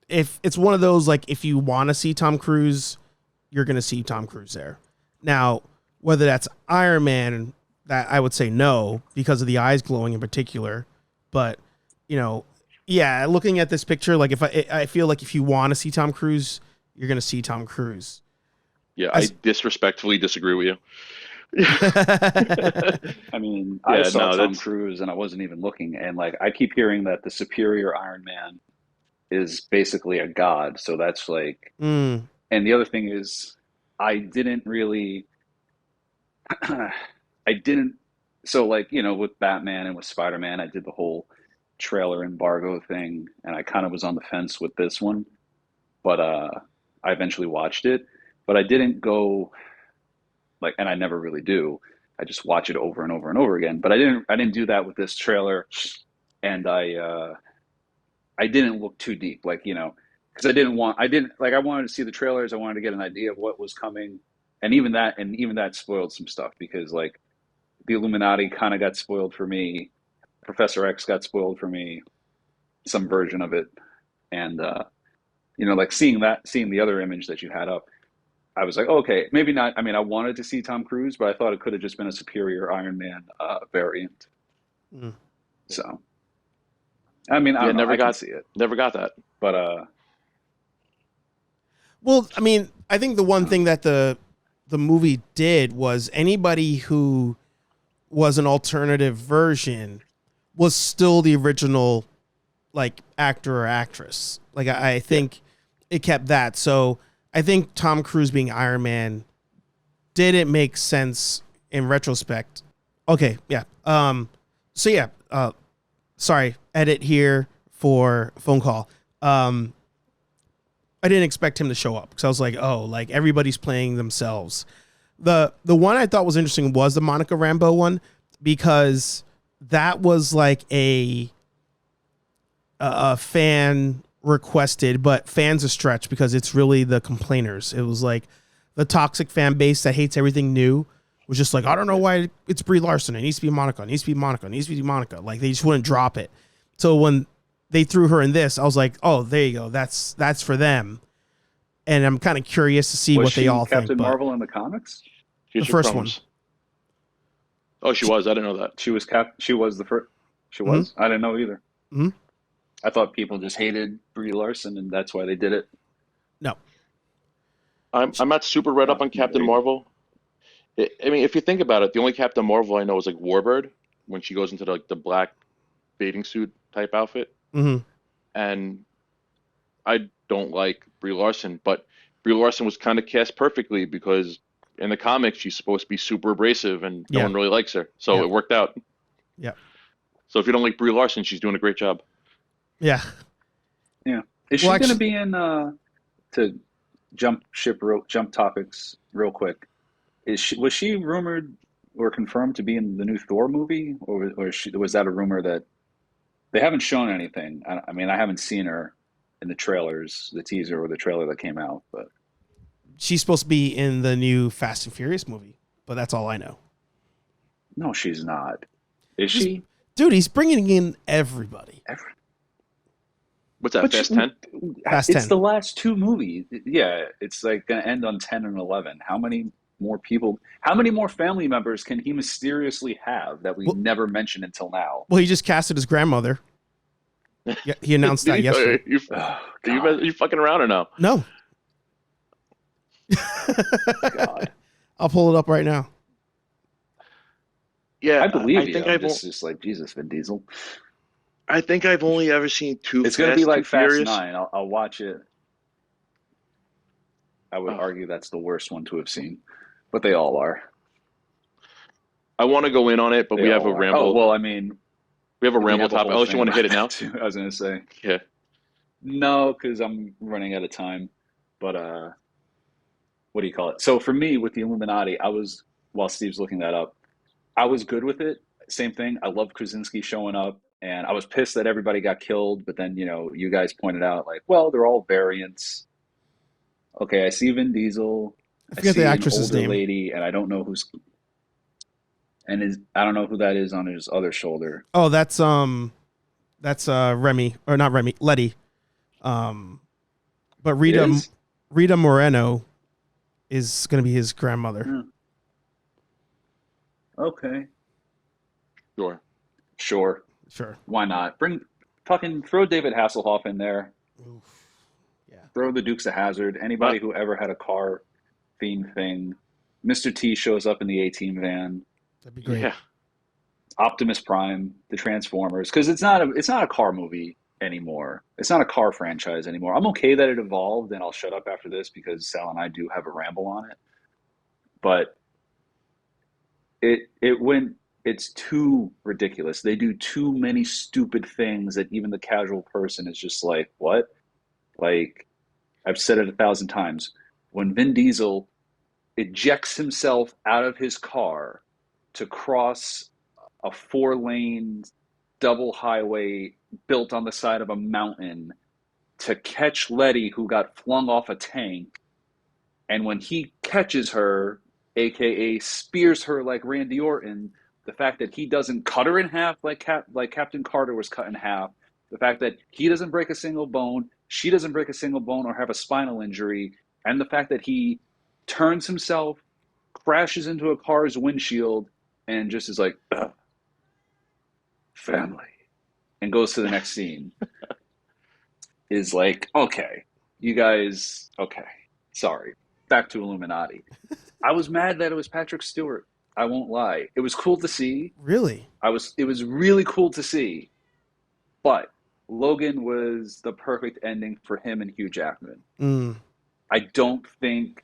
if it's one of those, like, if you want to see Tom Cruise, you're going to see Tom Cruise there. Now, whether that's Iron Man, that I would say no, because of the eyes glowing in particular. But, yeah, looking at this picture, like, if I feel like if you want to see Tom Cruise, you're going to see Tom Cruise. Yeah, I disrespectfully disagree with you. I mean, Yeah, I saw no, Tom that's Cruise and I wasn't even looking. And like, I keep hearing that the superior Iron Man is basically a god. So that's like, Mm, and the other thing is, I didn't really, I didn't, so like, with Batman and with Spider-Man, I did the whole trailer embargo thing. And I kind of was on the fence with this one, but I eventually watched it. But I didn't go like, and I never really do. I just watch it over and over and over again. But I didn't do that with this trailer, and I didn't look too deep, like, because I didn't like, I wanted to see the trailers. I wanted to get an idea of what was coming, and even that spoiled some stuff because like the Illuminati kind of got spoiled for me. Professor X got spoiled for me, some version of it, and like seeing the other image that you had up. I was like, oh, okay, maybe not. I mean, I wanted to see Tom Cruise, but I thought it could have just been a superior Iron Man variant. mm. So, I mean, I yeah, don't know. I can see it, never got that. but Well, I mean, I think the one thing that the movie did was anybody who was an alternative version was still the original, like, actor or actress. Like, I think it kept that. So I think Tom Cruise being Iron Man didn't make sense in retrospect. Okay, yeah. So yeah. Sorry, edit here for phone call. I didn't expect him to show up because I was like, oh, like everybody's playing themselves. The one I thought was interesting was the Monica Rambeau one because that was like a fan requested, but fans a stretch because it's really the complainers. It was like the toxic fan base that hates everything new was just like, I don't know why it's Brie Larson. It needs to be Monica. It needs to be Monica. It needs to be Monica. Like they just wouldn't drop it. So when they threw her in this, I was like, oh, there you go. That's for them. And I'm kind of curious to see was what she they all Captain think. But Marvel in the comics? Here's the your first crumbs. Oh, she was. I didn't know that. She was She was the first. She Mhm. was. I didn't know either. Mm-hmm. I thought people just hated Brie Larson, and that's why they did it. No. I'm not super read up on Captain There you go. Marvel. I mean, if you think about it, the only Captain Marvel I know is like Warbird when she goes into the black bathing suit type outfit, Mm-hmm. and I don't like Brie Larson, but Brie Larson was kind of cast perfectly because in the comics she's supposed to be super abrasive and no Yeah. one really likes her, so Yeah. it worked out. Yeah. So if you don't like Brie Larson, she's doing a great job. Yeah. Yeah. Is she Well, going to actually, be in to jump topics real quick? Was she rumored or confirmed to be in the new Thor movie, or was that a rumor that they haven't shown anything? I mean, I haven't seen her in the trailers, the teaser or the trailer that came out, but she's supposed to be in the new Fast and Furious movie, but that's all I know. no, she's not. Is She's she? Dude, he's bringing in everybody. Every- What's that? But Fast 10? Fast it's 10. the last two movies. Yeah, it's like going to end on 10 and 11. How many more people, how many more family members can he mysteriously have that we Well, never mentioned until now? well, he just casted his grandmother. Yeah, he announced that Are yesterday. you, Oh, are God. you fucking around or no? No. God. I'll pull it up right now. Yeah, I believe I you. think I'm just like, Jesus, Vin Diesel. I've only ever seen Too It's going to be Fast, Too like Fast Furious. 9. I'll watch it. I would Oh, argue that's the worst one to have seen, but they all are. I want to go in on it, but They all are. Oh, well, I mean, we have a we ramble have a topic. whole Unless you thing want to hit about it that now. too. I was going to say. Yeah. No, because I'm running out of time. But what do you call it? So for me, with the Illuminati, while Steve's looking that up, I was good with it. Same thing. I love Krasinski showing up, and I was pissed that everybody got killed. But then, you guys pointed out, like, well, they're all variants. Okay, I see Vin Diesel. I I forget the see an actress's older name. lady, and I don't know who that is on his other shoulder. Oh, that's Remy, or not Remy, Letty. Um but It is? Rita Moreno is going to be his grandmother. Hmm, okay, Sure. sure. Sure. Why not? Fucking throw David Hasselhoff in there. Oof. Yeah. Throw the Dukes of Hazzard. Uh, Anybody who ever had a car theme thing. Mr. T shows up in the A-Team van. That'd be great. yeah. Optimus Prime, the Transformers, because it's not a car movie anymore. It's not a car franchise anymore. I'm okay that it evolved, and I'll shut up after this because Sal and I do have a ramble on it. But it went. It's too ridiculous. They do too many stupid things that even the casual person is just like, what? Like, I've said it 1,000 times. When Vin Diesel ejects himself out of his car to cross a 4-lane double highway built on the side of a mountain to catch Letty, who got flung off a tank. And when he catches her, aka spears her like Randy Orton, the fact that he doesn't cut her in half like Captain Carter was cut in half, the fact that he doesn't break a single bone, she doesn't break a single bone or have a spinal injury, and the fact that he turns himself, crashes into a car's windshield, and just is like, ugh, family, and goes to the next scene is like, okay, you guys, okay, sorry. Back to Illuminati. I was mad that it was Patrick Stewart. I won't lie. It was cool to see. Really? It was really cool to see. But Logan was the perfect ending for him and Hugh Jackman. Mm. I don't think,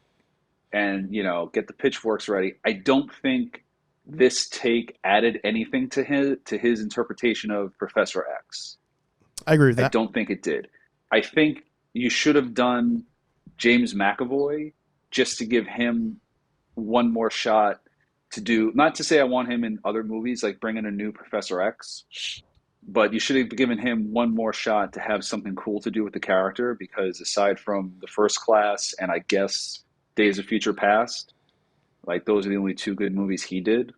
and get the pitchforks ready. I don't think this take added anything to his interpretation of Professor X. I agree with I that. don't think it did. I think you should have done James McAvoy just to give him one more shot to do. Not to say I want him in other movies, like bring in a new Professor X, but you should have given him one more shot to have something cool to do with the character. Because aside from the First Class and I guess Days of Future Past, like those are the only two good movies he did.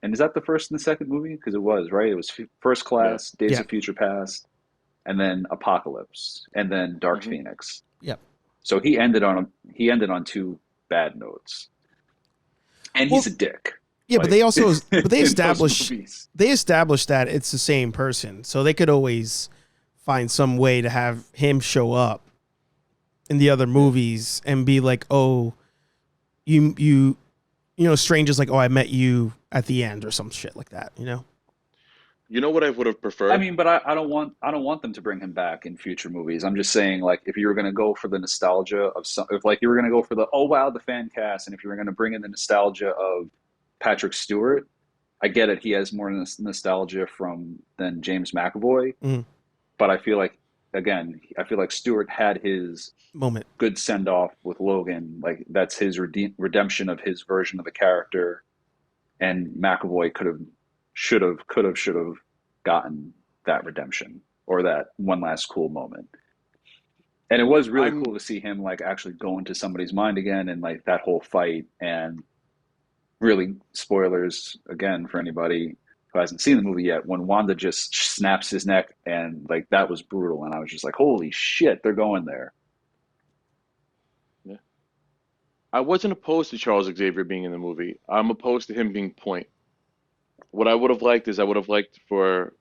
And is that the first and the second movie? Because it was, right. It was First Yeah. Class, Days Yeah. of Future Past, and then Apocalypse, and then Dark hmm Phoenix. Yep. So he ended on two bad notes, and he's Well, a dick. yeah, but Like they also but they in those establish movies. that it's the same person, so they could always find some way to have him show up in the other movies and be like, oh, strangers like, oh, I met you at the end or some shit like that. You know what I would have I preferred? mean, but I don't want them to bring him back in future movies. I'm just saying, like, if you were going to go for the nostalgia of some, if like you were going to go for the oh wow the fan cast, and if you were going to bring in the nostalgia of Patrick Stewart, I get it. He has more nostalgia than James McAvoy, Mm. but I feel like again, I feel like Stewart had his Moment. good send off with Logan. Like that's his redemption of his version of the character, and McAvoy should have gotten that redemption or that one last cool moment. And it was really I'm cool to see him like actually go into somebody's mind again and like that whole fight. And really, spoilers again for anybody. who hasn't seen the movie yet, when Wanda just snaps his neck, and like that was brutal, and I was just like, holy shit, they're going there. Yeah. I wasn't opposed to Charles Xavier being in the movie. I'm opposed to him being Point. What I would have liked is I would have liked for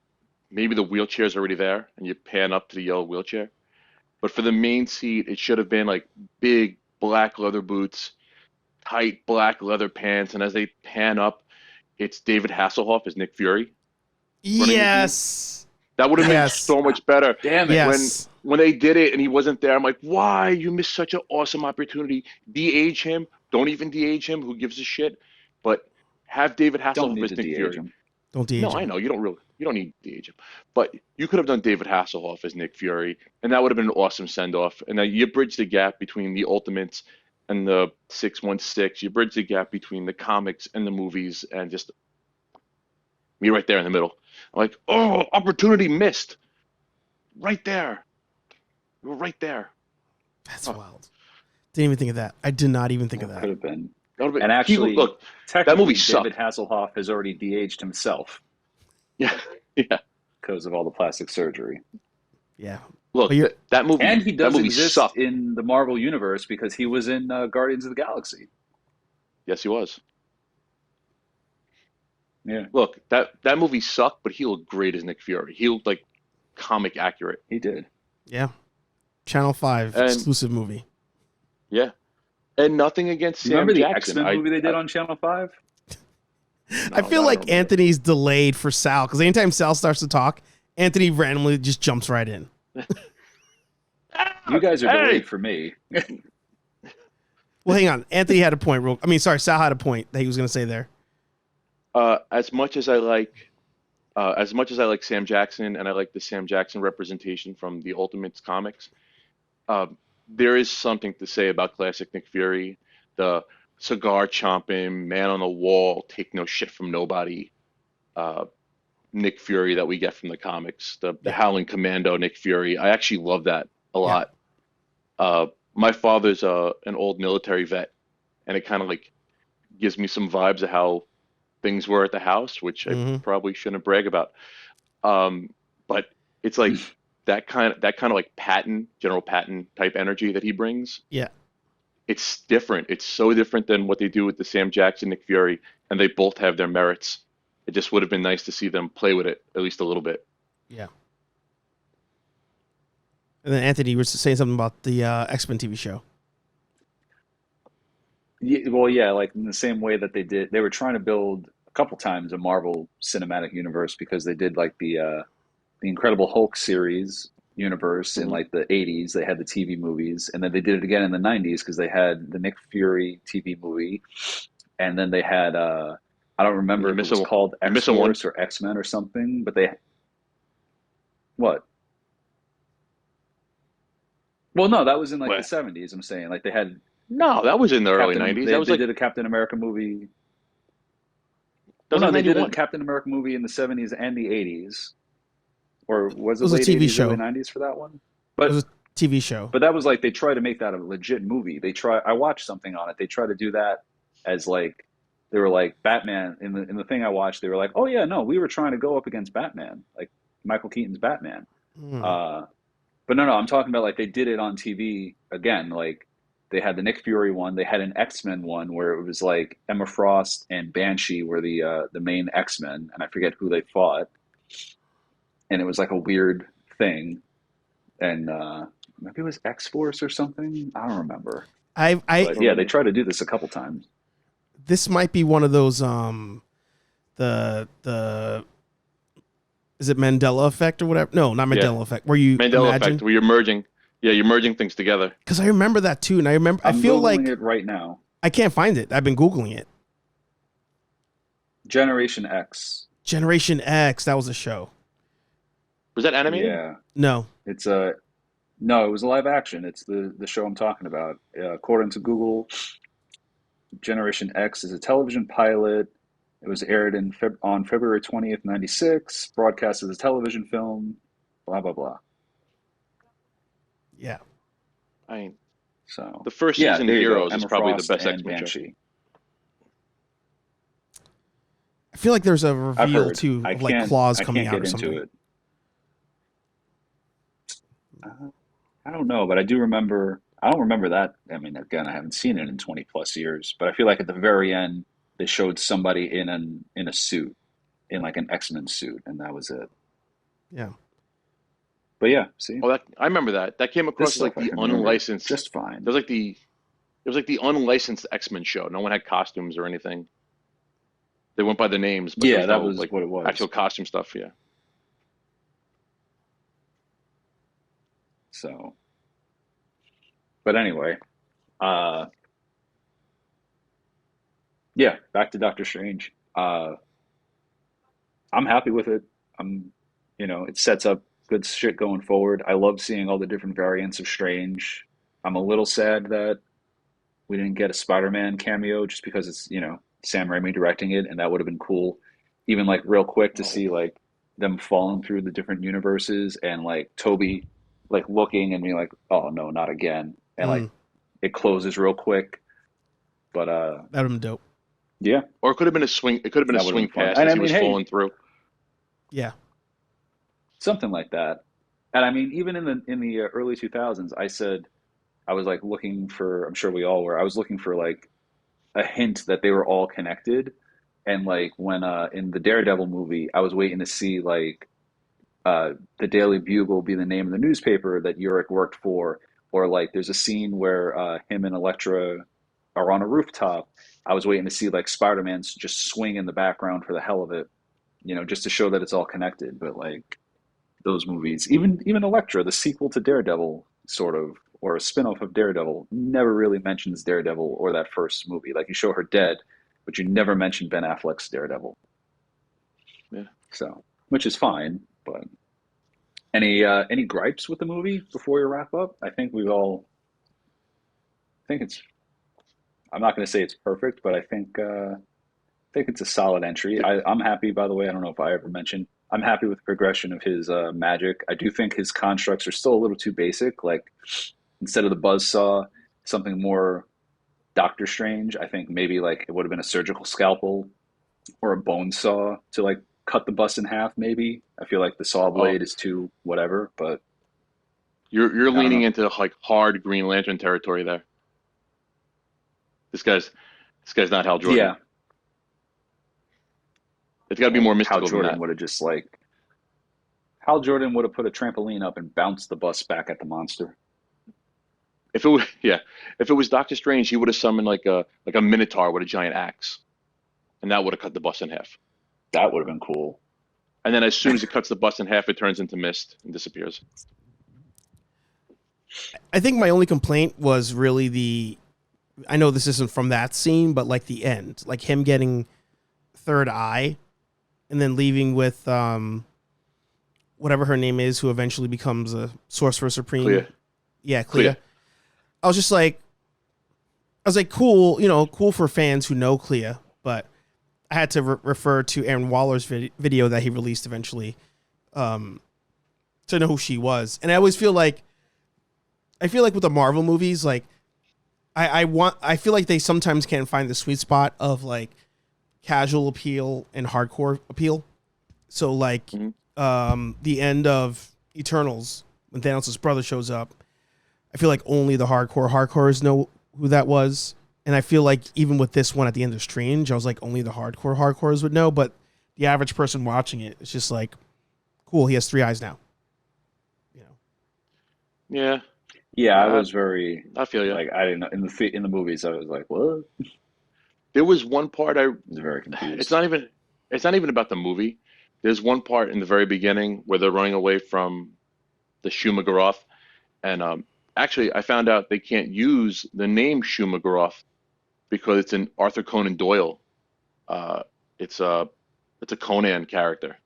maybe the wheelchair's already there and you pan up to the yellow wheelchair. But for the main seat, it should have been like big black leather boots, tight black leather pants, and as they pan up, it's David Hasselhoff as Nick Fury running the team. Yes. That would have been Yes. so much better. Damn it. Yes. When they did it and he wasn't there, I'm like, why? You missed such an awesome opportunity. De-age him. Don't even de-age him. Who gives a shit? But have David Don't Hasselhoff need as to Nick de-age Fury. him. Don't de-age No, I him. know you don't need de-age him, but you could have done David Hasselhoff as Nick Fury, and that would have been an awesome send-off. And then you bridge the gap between the Ultimates and the 616. You bridge the gap between the comics and the movies, and just me right there in the middle. I'm like, oh, opportunity missed, right there. You were right there. That's Huh. wild. Didn't even think of that. I did not even think of Could that. have been. That would have And been, actually, look, technically, movie David sucked. Hasselhoff has already de-aged himself yeah, yeah. because of all the plastic surgery. Yeah. Look, But you're that movie, And he that does movie exist sucked. in the Marvel Universe because he was in Guardians of the Galaxy. Yes, he was. Yeah, Look, that movie sucked, but he looked great as Nick Fury. He looked like comic accurate. he did. yeah. Channel 5 And exclusive movie. yeah, and nothing against Do you remember Sam the Jackson. X-Men movie they did on Channel 5? I No, feel I like don't remember. Anthony's delayed for Sal because anytime Sal starts to talk, Anthony randomly just jumps right in. You guys are Hey! delayed for me. Well, hang on. Anthony had a point. Sal had a point that he was going to say there. As much as I like Sam Jackson and I like the Sam Jackson representation from the Ultimates comics, there is something to say about classic Nick Fury, the cigar chomping, man on the wall, take no shit from nobody, Nick Fury that we get from the comics, the Yeah. Howling Commando Nick Fury. I actually love that a Yeah. lot. My father's an old military vet, and it kind of like gives me some vibes of how things were at the house, which I Mhm. probably shouldn't brag about. But it's like that kind of like General Patton type energy that he brings. Yeah. It's different. It's so different than what they do with the Sam Jackson, Nick Fury, and they both have their merits. It just would have been nice to see them play with it at least a little bit. Yeah. And then Anthony, you were saying something about the X-Men TV show. Yeah, well, yeah, like in the same way that they were trying to build a couple times a Marvel Cinematic Universe because they did like the Incredible Hulk series universe in Mhm. like the 80s. They had the TV movies, and then they did it again in the 90s because they had the Nick Fury TV movie, and then they had I don't remember You're if it was missing, called you're X missing one. Force or X Men or something, but they what? Well, no, that was in like the What? 70s. I'm saying like they had No, that was in the early Captain. 90s. They That was they like did a Captain America movie. that Well, was no, like they did a 91. Captain America movie in the 70s and the 80s, or was It it was a late TV 80s, early show. 90s for that one? It But was a TV show. but that was like they tried to make that a legit movie. I watched something on it. They tried to do that as like they were like Batman in the thing I watched. They were like, oh yeah, no, we were trying to go up against Batman, like Michael Keaton's Batman. Hmm. But no, I'm talking about like they did it on TV again. Like they had the Nick Fury one. They had an X-Men one where it was like Emma Frost and Banshee were the main X-Men, and I forget who they fought. And it was like a weird thing, and maybe it was X Force or something. I don't remember. I But yeah, they tried to do this a couple times. This might be one of those the is it Mandela effect or whatever? No, not Yeah. Mandela effect. Where you Mandela imagine, effect, where you're merging things together. because I remember that too, and I I'm feel Googling like it right now. I can't find it. I've been Googling it. Generation X. Generation X, that was a show. Was that animated? Yeah, No. it's a no. It was a live action. It's the show I'm talking about. According to Google, Generation X is a television pilot. It was aired on February 20th, 96, broadcast as a television film, blah, blah, blah. Yeah. I mean, So, the first yeah, season there of you go. Heroes is Emma probably the Frost best and X-Men show. Banshee. I feel like there's a I've reveal heard. too of like claws I coming can't out get or into something. it. Uh, I don't know, but I do remember. I don't remember that. I mean, again, I haven't seen it in 20 plus years, but I feel like at the very end they showed somebody in a suit, in like an X-Men suit, and that was it. Yeah. But yeah, see, Oh, that I remember that. That came this across as stuff like I the can remember unlicensed. just fine. There was like the it was like the unlicensed X-Men show. No one had costumes or anything. They went by the names, but there Yeah, was that no was like what it actual was. costume stuff. Yeah. So, but anyway, uh, yeah, back to Doctor Strange. I'm happy with it. I'm, it sets up good shit going forward. I love seeing all the different variants of Strange. I'm a little sad that we didn't get a Spider-Man cameo just because it's, Sam Raimi directing it, and that would have been cool. Even like real quick to Oh. see like them falling through the different universes and like Toby like looking and being like, oh no, not again. And like Mm, it closes real quick. But that would have been dope. yeah, Or it could have been a swing. It could have been a that would have swing been fun. pass And as I he mean, was hey, falling through. Yeah. something like that. And I mean, even in the early 2000s, I said I was like looking for. I'm sure we all were. I was looking for like a hint that they were all connected. And like when in the Daredevil movie, I was waiting to see like the Daily Bugle be the name of the newspaper that Urich worked for, or like there's a scene where him and Elektra are on a rooftop. I was waiting to see like Spider-Man's just swing in the background for the hell of it, just to show that it's all connected. But like those movies, even Elektra, the sequel to Daredevil, sort of, or a spin-off of Daredevil, never really mentions Daredevil or that first movie. Like you show her dead, but you never mention Ben Affleck's Daredevil. Yeah. So, which is fine. But any gripes with the movie before we wrap up? I think we've all. I think it's. I'm not going to say it's perfect, but I think it's a solid entry. I'm happy, by the way. I don't know if I ever mentioned. I'm happy with the progression of his magic. I do think his constructs are still a little too basic. Like instead of the buzz saw, something more Doctor Strange. I think maybe like it would have been a surgical scalpel or a bone saw to like cut the bus in half. Maybe I feel like the saw Oh, blade is too whatever, but you're I don't leaning know. into like hard Green Lantern territory there. This guy's this guy's not Hal Jordan. Yeah, It's got to be well, more Hal mystical than Jordan that. would have just like Hal Jordan would have put a trampoline up and bounced the bus back at the monster. If it was, yeah, if it was Doctor Strange, he would have summoned like a Minotaur with a giant axe, and that would have cut the bus in half. That would have been cool. And then as soon as it cuts the bus in half, it turns into mist and disappears. I think my only complaint was really I know this isn't from that scene, but like the end, like him getting third eye and then leaving with whatever her name is, who eventually becomes a sorcerer supreme. Clear, Yeah, clear. Clea. I was just like, I was like, cool, cool for fans who know Clea, but I had to refer to Aaron Waller's video that he released eventually to know who she was. And I feel like with the Marvel movies, like I feel like they sometimes can't find the sweet spot of like casual appeal and hardcore appeal. So like Hmm. the end of Eternals when Thanos' brother shows up, I feel like only the hardcores know who that was. And I feel like even with this one at the end of Strange, I was like only the hardcores would know, but the average person watching it, it's just like, cool, he has three eyes now. You know. Yeah, Yeah, I I, was very I feel you. like I didn't know in the movies. I was like, what? I There was one part I. was very It's confused. not even. It's not even about the movie. There's one part in the very beginning where they're running away from the Shumagorath, and actually, I found out they can't use the name Shumagorath because it's an Arthur Conan Doyle. Uh, it's a it's a Conan character.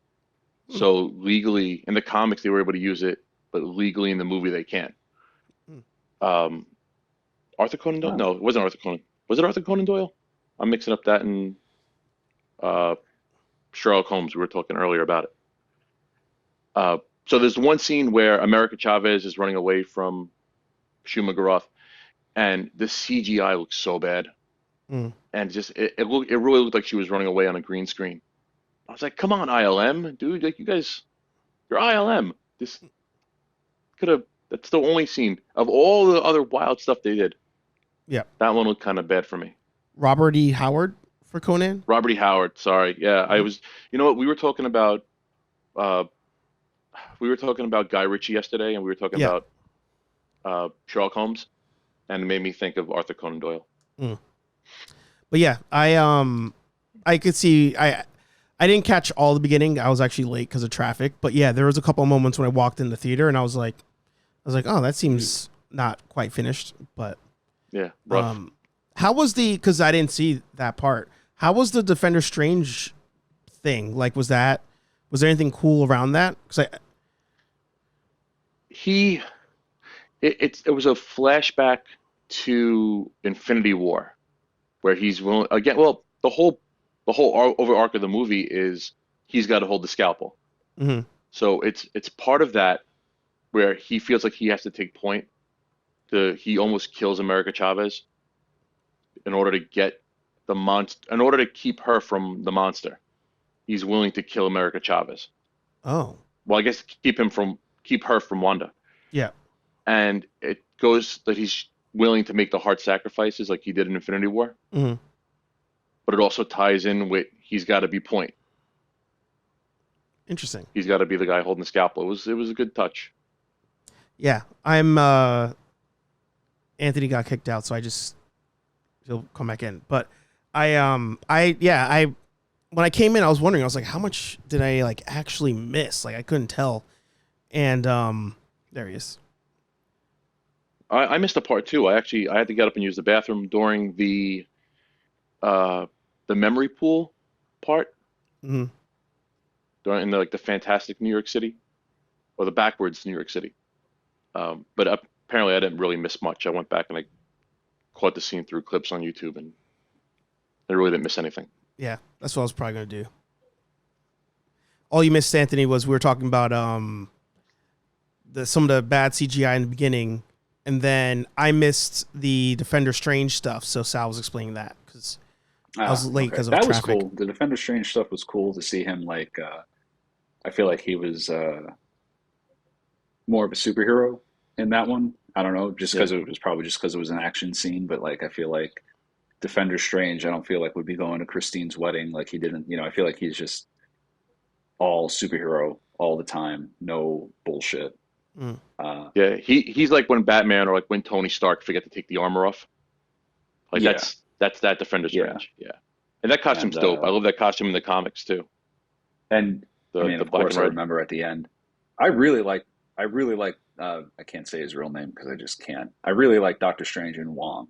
Hmm, So legally, in the comics, they were able to use it, but legally in the movie, they can't. hmm. Um, Arthur Conan Doyle? Huh. No, it wasn't Arthur Conan. Was it Arthur Conan Doyle? I'm mixing up that and uh, Sherlock Holmes. We were talking earlier about it. Uh, so there's one scene where America Chavez is running away from Shumagorath, and the CGI looks so bad, Hmm. and just it really looked like she was running away on a green screen. was like, come on, ILM, dude, like you guys, you're ILM. This could have. That's the only scene of all the other wild stuff they did. Yeah. That one looked kind of bad for me. Robert E. Howard for Conan. Robert E. Howard, sorry. Yeah, I Mhm. was. You know what? Uh, we were talking about Guy Ritchie yesterday, and we were talking Yeah. about Sherlock Holmes, and it made me think of Arthur Conan Doyle. Mm. But yeah, I could see I didn't catch all the beginning. I was actually late because of traffic. But yeah, there was a couple of moments when I walked in the theater and I was like, oh, that seems not quite finished. But Yeah, rough. how was because I didn't see that part. How was the Defender Strange thing? Like, was there anything cool around that? Because He it was a flashback to Infinity War, where he's willing again. Well, the whole over arc of the movie is he's got to hold the scalpel. hmm So it's part of that where he feels like he has to take point. He almost kills America Chavez in order to get the monster, in order to keep her from the monster. He's willing to kill America Chavez. oh Well, I guess keep her from Wanda. yeah, And it goes that he's willing to make the hard sacrifices like he did in Infinity War, hmm but it also ties in with he's got to be point. interesting. He's got to be the guy holding the scalpel. It was a good touch. Yeah, I'm. Anthony got kicked out, so he'll come back in. But I when I came in, I was wondering. I was like, how much did I like actually miss? Like I couldn't tell. And there he is. I missed a part too. I had to get up and use the bathroom during uh the memory pool part hmm during in the fantastic New York City or the backwards New York City. But apparently I didn't really miss much. I went back and I caught the scene through clips on YouTube, and I really didn't miss anything. Yeah, that's what I was probably gonna do. All you missed, Anthony, was we were talking about some of the bad CGI in the beginning, and then I missed the Defender Strange stuff. So Sal was explaining that because I was late Okay. because of That was traffic. cool. The Defender Strange stuff was cool to see him like I feel like he was more of a superhero in that one. I don't know, just Yeah. because it was probably just because it was an action scene, but like I feel like Defender Strange, I don't feel like would be going to Christine's wedding like he didn't, I feel like he's just all superhero all the time, no bullshit. Mm. Yeah, he's like when Batman or like when Tony Stark forget to take the armor off. Like Yeah, that's that Defender yeah. Strange. Yeah. And that costume's And dope. I love that costume in the comics too. and I mean, The of black course and I red. remember at the end. I really like I can't say his real name because I just can't. I really like Doctor Strange and Wong.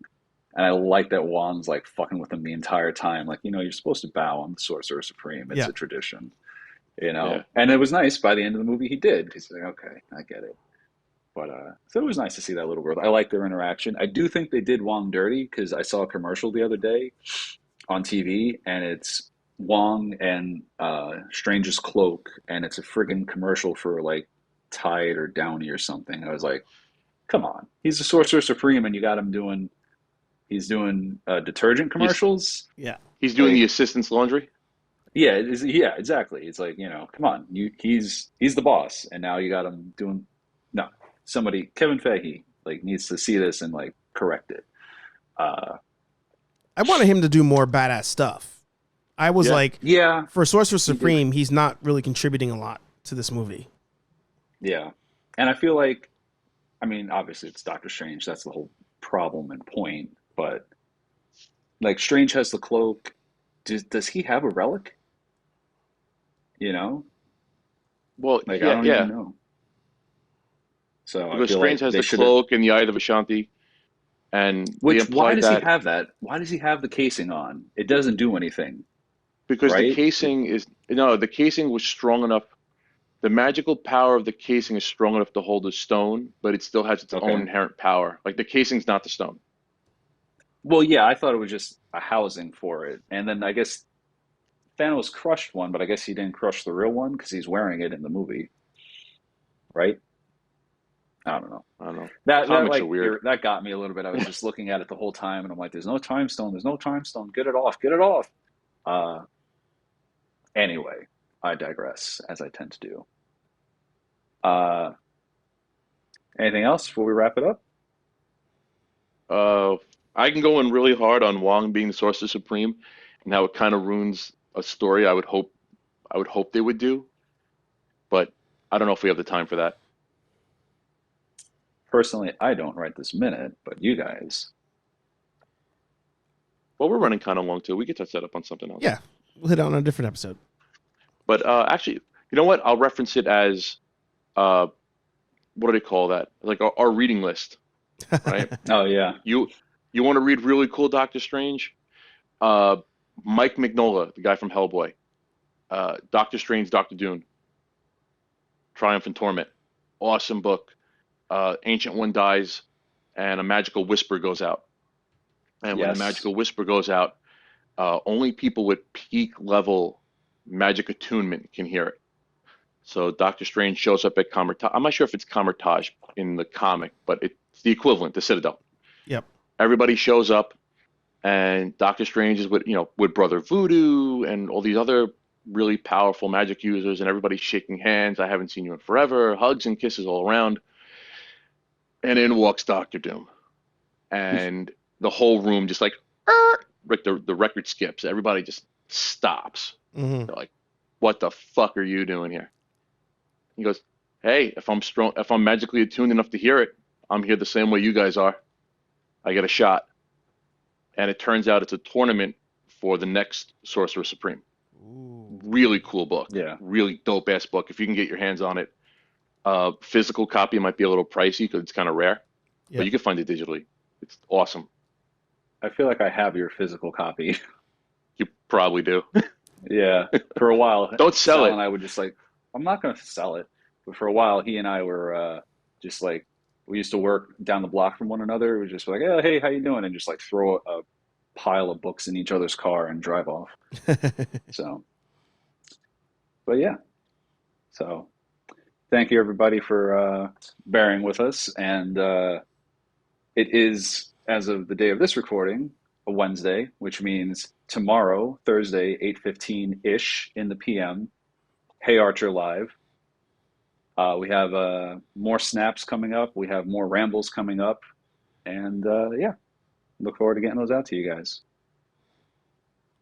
And I like that Wong's like fucking with him the entire time. Like, you're supposed to bow. I'm the Sorcerer Supreme. It's Yeah, a tradition, Yeah. And it was nice by the end of the movie he did. He's like, okay, I get it. But so it was nice to see that little girl. I like their interaction. I do think they did Wong dirty because I saw a commercial the other day on TV, and it's Wong and Strange's cloak, and it's a friggin' commercial for like Tide or Downy or something. I was like, come on, he's the Sorcerer Supreme, and you got him doing. He's doing detergent He's commercials. yeah. he's doing the Like, assistant's laundry. yeah, exactly. It's like, come on, he's the boss, and now you got him doing no. Somebody, Kevin Feige, like needs to see this and like correct it. Uh, I wanted him to do more badass stuff. I was Yeah. like, yeah, for Sorcerer he did. Supreme, he's not really contributing a lot to this movie. Yeah, and I feel like, I mean, obviously it's Doctor Strange. That's the whole problem and point. But like, Strange has the cloak. Does he have a relic? You know, Well, like I yeah, don't even yeah. know. So I Because feel Strange like has they the should have. cloak and the Eye of Ashanti, and they Why implied does he that have that? Why does he have the casing on? It doesn't do anything, because right? the casing was strong enough. The magical power of the casing is strong enough to hold a stone, but it still has its own Okay. inherent power. Like the casing's not the stone. Well, yeah, I thought it was just a housing for it, and then I guess Thanos crushed one, but I guess he didn't crush the real one because he's wearing it in the movie, right? I don't know. I don't know. That Comics are like weird. that got me a little bit. I was just looking at it the whole time, and I'm like, "There's no time stone. There's no time stone. Get it off. Get it off." Uh, anyway, I digress, as I tend to do. Uh, Anything else before we wrap it up? Uh, I can go in really hard on Wong being the Sorcerer Supreme and how it kind of ruins a story I would hope they would do, but I don't know if we have the time for that. Personally, I don't right this minute, but you guys. Well, we're running kind of long too. We could touch that up on something else. Yeah, we'll hit it on a different episode. But actually, you know what? I'll reference it as uh, what do they call that? Like our reading list, right? Oh yeah, You you want to read really cool Doctor Strange? Uh, Mike Mignola, the guy from Hellboy, Doctor Strange, Doctor Doom, Triumph and Torment, awesome book. Ancient One dies, and a magical whisper goes out. And when the yes, magical whisper goes out, only people with peak level magic attunement can hear it. So Doctor Strange shows up at Comertage. I'm not sure if it's Comertage in the comic, but it's the equivalent, the Citadel. Yep. Everybody shows up, and Doctor Strange is with with Brother Voodoo and all these other really powerful magic users, and everybody's shaking hands. I haven't seen you in forever. Hugs and kisses all around. And in walks Doctor Doom, and the whole room just like the record skips. Everybody just stops. Hmm. They're like, "What the fuck are you doing here?" He goes, "Hey, if I'm strong, if I'm magically attuned enough to hear it, I'm here the same way you guys are. I get a shot." And it turns out it's a tournament for the next Sorcerer Supreme. Ooh. Really cool book. yeah. Really dope ass book. If you can get your hands on it, physical copy might be a little pricey because it's kind of rare, but Yep. you can find it digitally. It's awesome. I feel like I have your physical copy. You probably do. Yeah, for a while, Don't sell Sal it. and I would just like, I'm not going to sell it. But for a while, he and I were just like, we used to work down the block from one another. We were just like, oh, hey, how you doing? And just like throw a pile of books in each other's car and drive off. So, but yeah, so thank you everybody for bearing with us. And it is, as of the day of this recording, a Wednesday, which means tomorrow, Thursday, 8:15 ish in the PM. Hey Archer Live. We have more snaps coming up. We have more rambles coming up, and yeah, look forward to getting those out to you guys.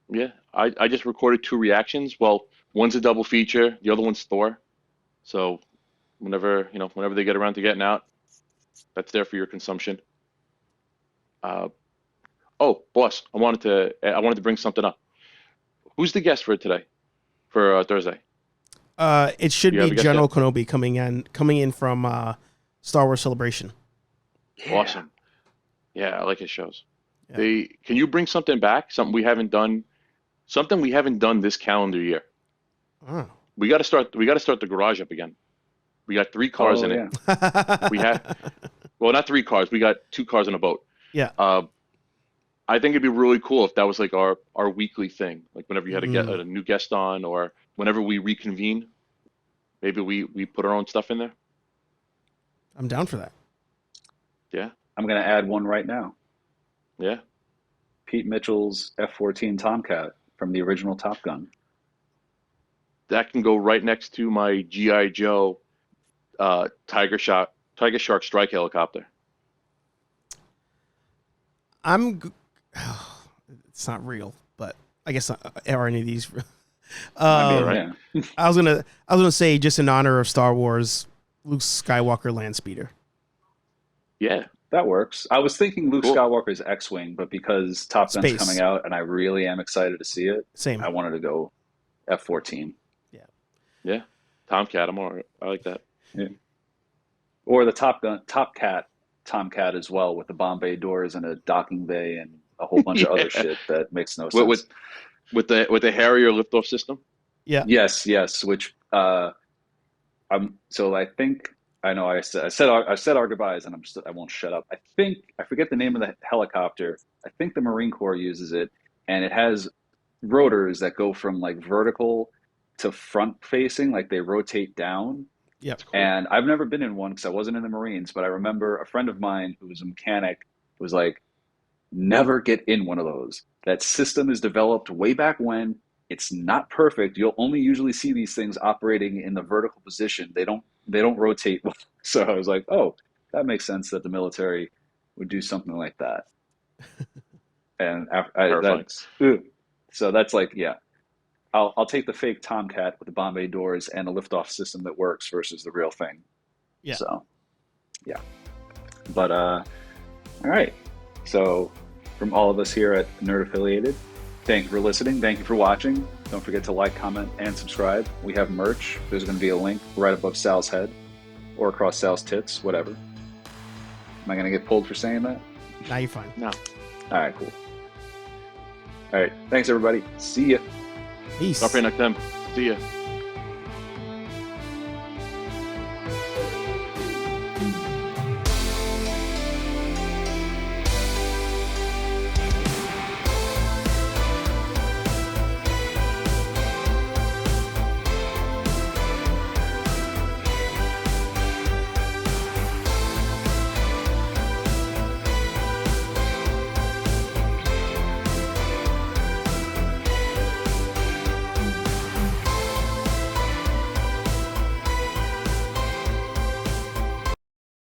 Yeah, I just recorded two reactions. Well, one's a double feature, the other one's Thor. So whenever they get around to getting out, that's there for your consumption. Uh, oh, boss, I wanted to bring something up. Who's the guest for today? For Thursday? It should Do you have be a guest General yet? Kenobi coming in from Star Wars Celebration. Yeah. Awesome. Yeah, I like his shows. Yeah. They Can you bring something back? Something we haven't done this calendar year. Oh. We got to start the garage up again. We got three cars Oh in it. yeah. We had Well, not three cars. We got two cars in a boat. Yeah. I think it'd be really cool if that was like our weekly thing. Like whenever you had Mm, a new guest on, or whenever we reconvene, maybe we put our own stuff in there. I'm down for that. Yeah, I'm gonna add one right now. yeah. Pete Mitchell's F-14 Tomcat from the original Top Gun. That can go right next to my GI Joe Tiger Shark strike helicopter. I'm. It's not real, but I guess are any of these real? Might be all Um, right. Yeah. I was gonna say, just in honor of Star Wars, Luke Skywalker land speeder. Yeah, That works. I was thinking Luke cool. Skywalker's X-Wing, but because Top Gun's coming Space. out and I really am excited to see it, Same. I wanted to go F-14. Yeah. Yeah, Tomcat. I'm all right. I like that. Yeah. Or the Top Gun, Top Cat, Tomcat as well, with the bomb bay doors and a docking bay and a whole bunch of other Yeah, shit that makes no with sense. with the Harrier liftoff system. Yeah. Yes, yes. Which I'm. So I think I know. I said our goodbyes, and I won't shut up. I think I forget the name of the helicopter. I think the Marine Corps uses it, and it has rotors that go from like vertical to front facing, like they rotate down. Yep. That's cool. And I've never been in one because I wasn't in the Marines, but I remember a friend of mine who was a mechanic was like, never get in one of those. That system is developed way back when. It's not perfect. You'll only usually see these things operating in the vertical position. They don't rotate. So I was like, oh, that makes sense that the military would do something like that. And Terrifying. that's ugh. So that's like, yeah, I'll take the fake Tomcat with the Bombay doors and a liftoff system that works versus the real thing. Yeah. So yeah, but all right. So from all of us here at Nerd Affiliated, thank you for listening. Thank you for watching. Don't forget to like, comment, and subscribe. We have merch. There's going to be a link right above Sal's head or across Sal's tits, whatever. Am I going to get pulled for saying that? Now you're fine. No. All right, cool. All right. Thanks, everybody. See ya. Peace. Stop next time. See ya.